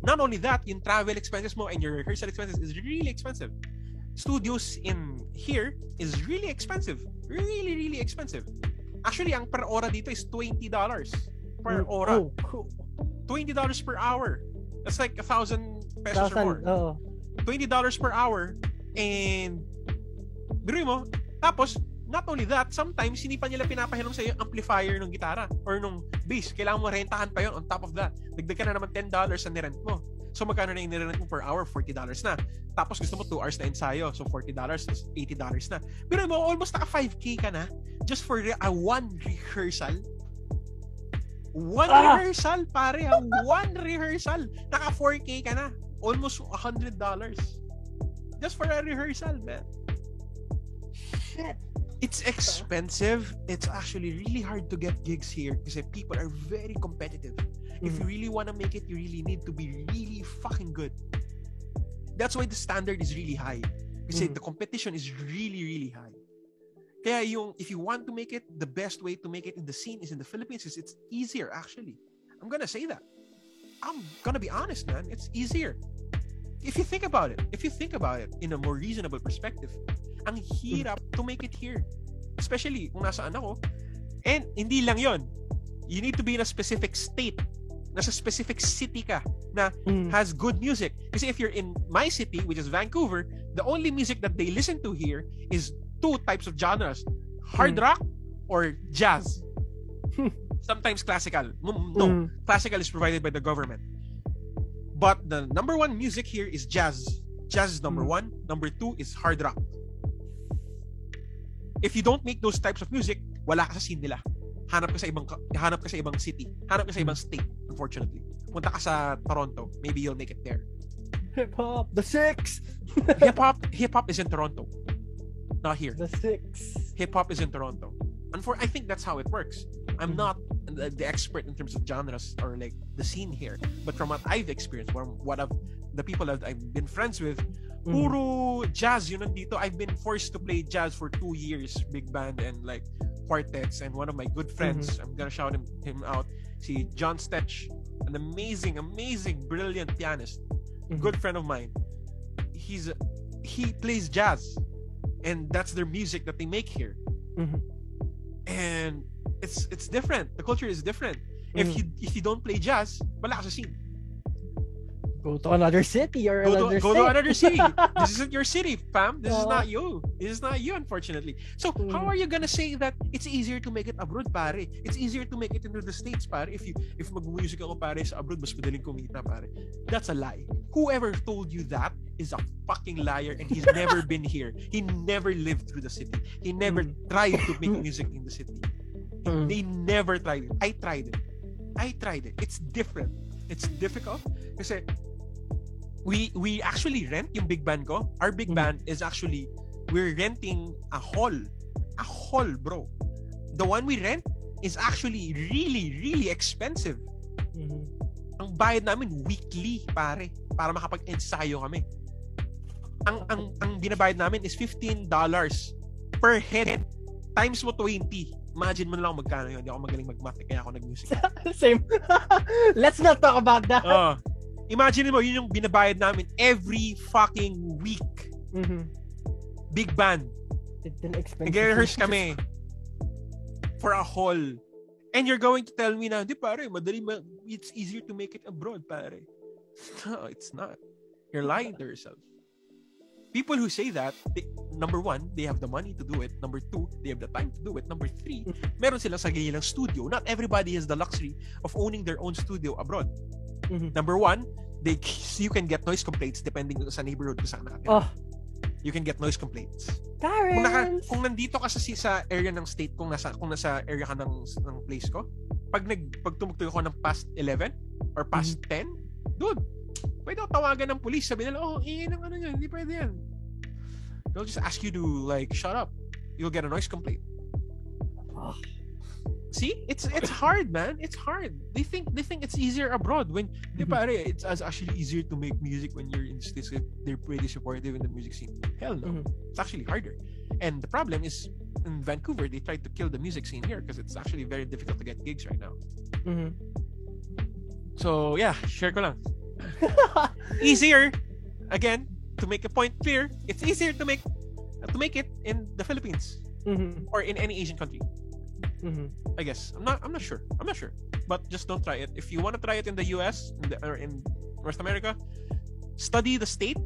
Not only that, yung travel expenses mo and your rehearsal expenses is really expensive. Studios in here is really expensive. Really, really expensive. Actually, ang per hora dito is $20 per hora. $20 per hour. That's like 1,000 pesos or more. $20 per hour. And biruin mo, tapos not only that, sometimes hindi pa nila pinapahiram sa iyo yung amplifier ng gitara or nung bass. Kailangan mo rentahan pa yon on top of that. Dagdag ka na naman $10 sa nirent mo. So magkano na yung nirent mo per hour? $40 na. Tapos gusto mo 2 hours na ensayo. So $40 is $80 na. Biruin mo, almost naka 5K ka na just for a one rehearsal. One rehearsal, pare. One rehearsal. Naka 4K ka na. Almost $100. Just for a rehearsal, man. Shit. It's expensive. It's actually really hard to get gigs here because people are very competitive. If you really want to make it, you really need to be really fucking good. That's why the standard is really high. Kasi the competition is really, really high. Kaya if you want to make it, the best way to make it in the scene is in the Philippines. It's easier, actually. I'm gonna say that. I'm gonna be honest, man. It's easier. If you think about it in a more reasonable perspective, ang hirap to make it here. Especially kung nasaan ako. And hindi lang yon. You need to be in a specific state. Nasa specific city ka na has good music. Kasi if you're in my city, which is Vancouver, the only music that they listen to here is two types of genres. Hard rock or jazz. Sometimes classical. No, classical is provided by the government. But the number one music here is jazz. Jazz is number one. Number two is hard rock. If you don't make those types of music, wala ka sa scene nila. Hanap ka sa ibang city. Hanap ka sa ibang state, unfortunately. Punta ka sa Toronto, maybe you'll make it there. Hip hop, the six. Hip hop is in Toronto. Not here. The six. Hip hop is in Toronto. I think that's how it works. I'm not the expert in terms of genres or like the scene here, but from what I've experienced, the people that I've been friends with, puro jazz yun nandito. I've been forced to play jazz for 2 years, big band and like quartets. And one of my good friends, I'm gonna shout him out, si John Stetch, an amazing, brilliant pianist, good friend of mine. He plays jazz, and that's their music that they make here. And it's different. The culture is different. If you don't play jazz, wala ka sa scene. Go to another city or go another to another city. This isn't your city, fam. This is not you. This is not you, unfortunately. So how are you gonna say that it's easier to make it abroad, pare? It's easier to make it into the States, pare. If mag-music ako, pare, sa abroad, mas madaling kumita, pare. That's a lie. Whoever told you that is a fucking liar, and he's never been here. He never lived through the city. He never tried to make music in the city. They never tried it. I tried it. It's different. It's difficult kasi we actually rent yung big band ko. Our big band is actually, we're renting a hall, bro. The one we rent is actually really, really expensive. Ang bayad namin weekly, pare, para makapag-ensayo kami. Ang binabayad namin is $15 per head times mo 20. Imagine mo na lang magkano yun. Hindi ako magaling mag-math, kaya ako nag-music. Same. Let's not talk about that. Imagine mo, yun yung binabayad namin every fucking week. Big band. Nag-rehearse kami for a hall. And you're going to tell me na, di pare, it's easier to make it abroad, pare. No, it's not. You're lying to yourself. People who say that, number one, they have the money to do it. Number two, they have the time to do it. Number three, meron silang sarili nilang studio. Not everybody has the luxury of owning their own studio abroad. Number one, you can get noise complaints depending sa neighborhood kung saan natin. You can get noise complaints. Kung nandito ka sa area ng state, kung nasa area ka ng place ko, pag tumugtog ako ng past 11 or past 10, dude, pwede ako tawagan ng police. Sabi nila, ingay ng ano yan, hindi pwede yan. They'll just ask you to like shut up. You'll get a noise complaint. See, it's hard, man. It's hard. They think it's easier abroad when it's actually easier to make music when you're in the States. They're pretty supportive in the music scene. Hell no, it's actually harder. And the problem is in Vancouver, they tried to kill the music scene here because it's actually very difficult to get gigs right now. So yeah, share ko lang. Easier, again, to make a point clear, it's easier to make it in the Philippines or in any Asian country. I guess I'm not sure, but just don't try it. If you want to try it in the US or in North America, study the state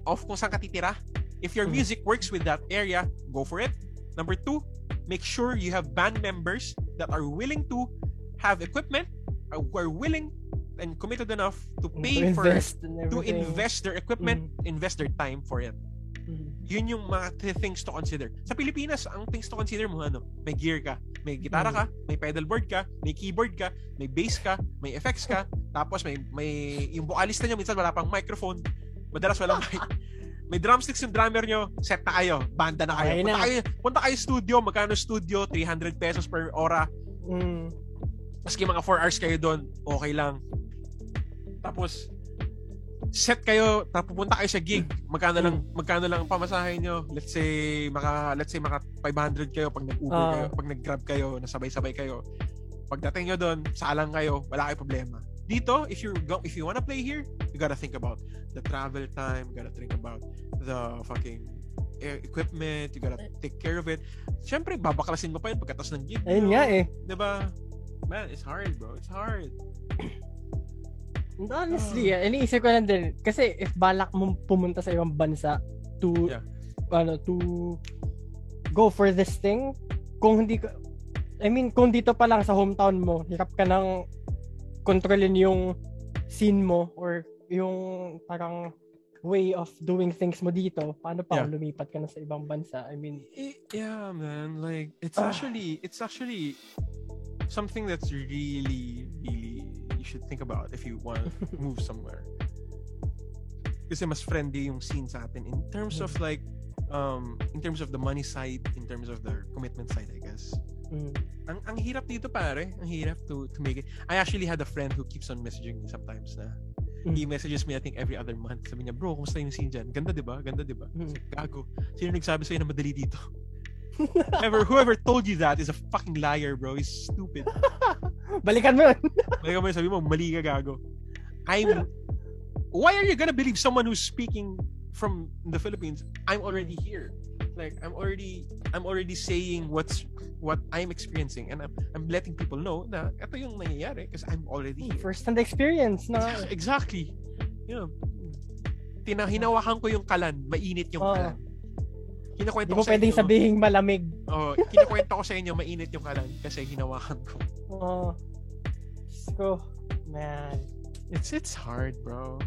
of kung saan ka titira. If your music works with that area, go for it. Number two, make sure you have band members that are willing to have equipment, who are willing and committed enough to pay to invest their equipment, invest their time for it. Yun yung mga things to consider. Sa Pilipinas, ang things to consider mo, may gear ka, may gitara ka, may pedalboard ka, may keyboard ka, may bass ka, may effects ka, tapos may yung vocalista nyo minsan wala pang microphone, madalas walang mic. May drumsticks yung drummer nyo, set na kayo, banda na kayo. Punta kayo studio, magkano studio? 300 pesos per ora. Maski mga 4 hours kayo doon, okay lang. Tapos set kayo, tapos pupunta kayo sa gig. Magkano lang pamasahe nyo? Let's say maka 500 kayo pag nag-Uber kayo, pag nag-Grab kayo, nasabay-sabay kayo. Pagdating nyo doon, salang kayo, wala kayong problema. Dito, if you wanna play here, you gotta think about the travel time, you gotta think about the fucking equipment, you gotta take care of it. Siyempre, babaklasin mo pa yun pagkatapos ng gig. Ayun nga eh. Diba? Man, it's hard, bro. It's hard. Honestly, iniisip ko lang din. Kasi if balak mo pumunta sa ibang bansa to go for this thing, kung dito pa lang sa hometown mo, hirap ka nang kontrolin yung scene mo or yung parang way of doing things mo dito, paano pa kung lumipat ka na sa ibang bansa? I mean, yeah, man. Like, it's actually something that's really, really you should think about if you want to move somewhere. Kasi mas friendly yung scene sa atin in terms of like, in terms of the money side, in terms of the commitment side, I guess. Ang hirap dito, pare. Ang hirap to make it. I actually had a friend who keeps on messaging me sometimes na he messages me I think every other month. Sabi niya, bro, kumusta yung scene dyan? Ganda diba? Gago. Sino nagsabi sa'yo na madali dito? Whoever told you that is a fucking liar, bro. He's stupid. Balikan mo yun. Sabi mo, mali ka, gago. Why are you gonna believe someone who's speaking from the Philippines? I'm already here. Like, I'm already saying what I'm experiencing, and I'm letting people know na ito yung nangyayari kasi I'm already here. First-hand experience na. Exactly. You know, hinawakan ko yung kalan, mainit yung kalan. Kinakwento ko sa inyo. Hindi mo pwedeng sabihing malamig. Kinakwento ko sa inyo, mainit yung kalan kasi hinawakan ko. So, man. It's hard, bro.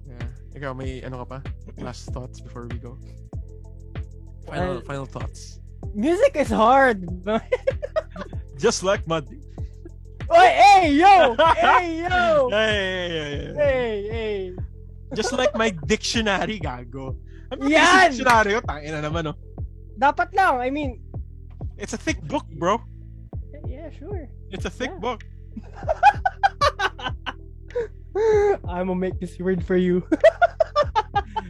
Yeah. Ikaw, may ano ka pa? Last thoughts before we go? Final thoughts. Music is hard. Just like mud. Hey, yo! Hey. Just like my dictionary, gago. Yan! Dictionary, tangina naman, Dapat lang, I mean. It's a thick book, bro. Yeah, sure. It's a thick book. I'm gonna make this weird for you.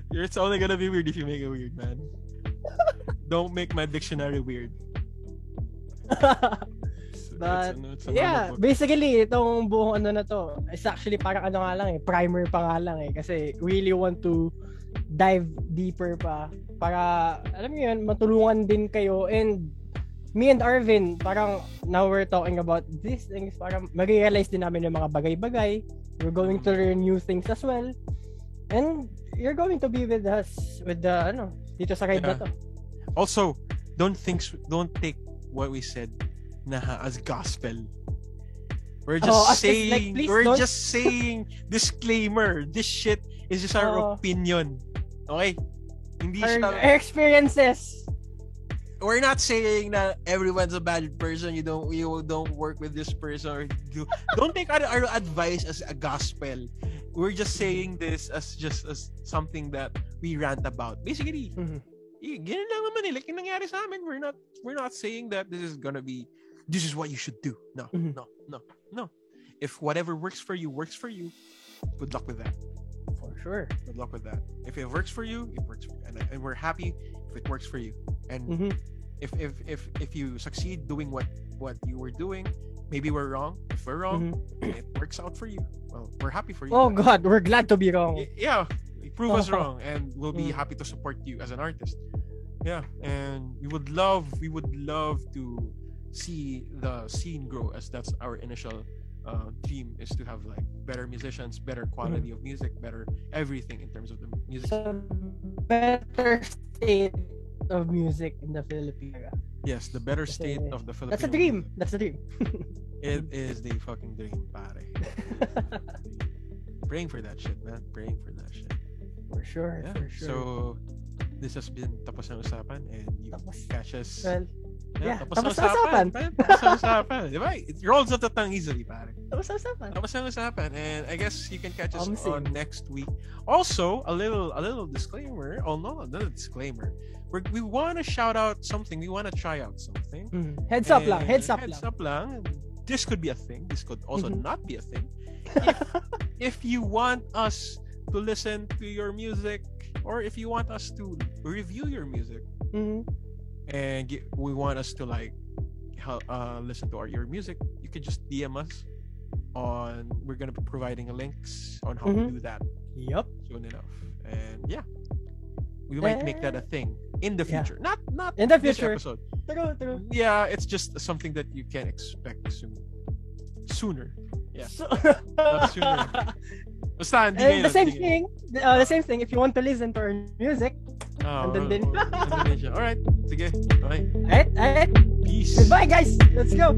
It's only gonna be weird if you make it weird, man. Don't make my dictionary weird. But yeah, basically itong buong ano na to, it's actually parang ano nga lang primer pa nga lang kasi really want to dive deeper pa para alam niyo yun, matulungan din kayo. And me and Arvin, parang now we're talking about these things, parang ma-realize din namin yung mga bagay-bagay. We're going to learn new things as well. And you're going to be with us with the dito sa ride na to. Also, don't take what we said as gospel. We're just saying disclaimer. This shit is just our opinion. Okay? Hindi our experiences. We're not saying that everyone's a bad person. You don't work with this person or don't take our advice as a gospel. We're just saying this as something that we rant about. Basically, ganun lang naman like yung nangyari sa amin. We're not saying that this is what you should do. No. If whatever works for you, good luck with that. For sure. Good luck with that. If it works for you, it works for you. And we're happy if it works for you. And if you succeed doing what you were doing, maybe we're wrong. If we're wrong, it works out for you. Well, we're happy for you. Oh God, we're glad to be wrong. Yeah. Prove us wrong, and we'll be happy to support you as an artist. Yeah, and we would love to see the scene grow, as that's our initial dream, is to have like better musicians, better quality of music, better everything in terms of the music. So, better state of music in the Philippines. Yes, the better state of the Philippines. That's a dream. It is the fucking dream, pare. Praying for that shit, man. Praying for that shit. For sure. So, this has been Tapos ng Usapan, and you catch us Yeah, tapos na usapan. Tapos na usapan. Diba? It rolls off the tongue easily, pare. Tapos na usapan. And I guess you can catch us on next week. Also, a little disclaimer. Oh no, not a disclaimer. We want to shout out something. We want to try out something. Heads up lang. This could be a thing. This could also not be a thing. If you want us to listen to your music, or if you want us to review your music, and we want us to like listen to your music, you can just DM us on. We're gonna be providing links on how to do that. Yep. Soon enough, and yeah, we might make that a thing in the future. Not in the future. This episode. True. Yeah, it's just something that you can expect sooner. Yeah. Not sooner. Basta, the same thing if you want to listen to our music. Andun din. Alright. Sige. Okay. Alright. Peace. Goodbye, guys. Let's go.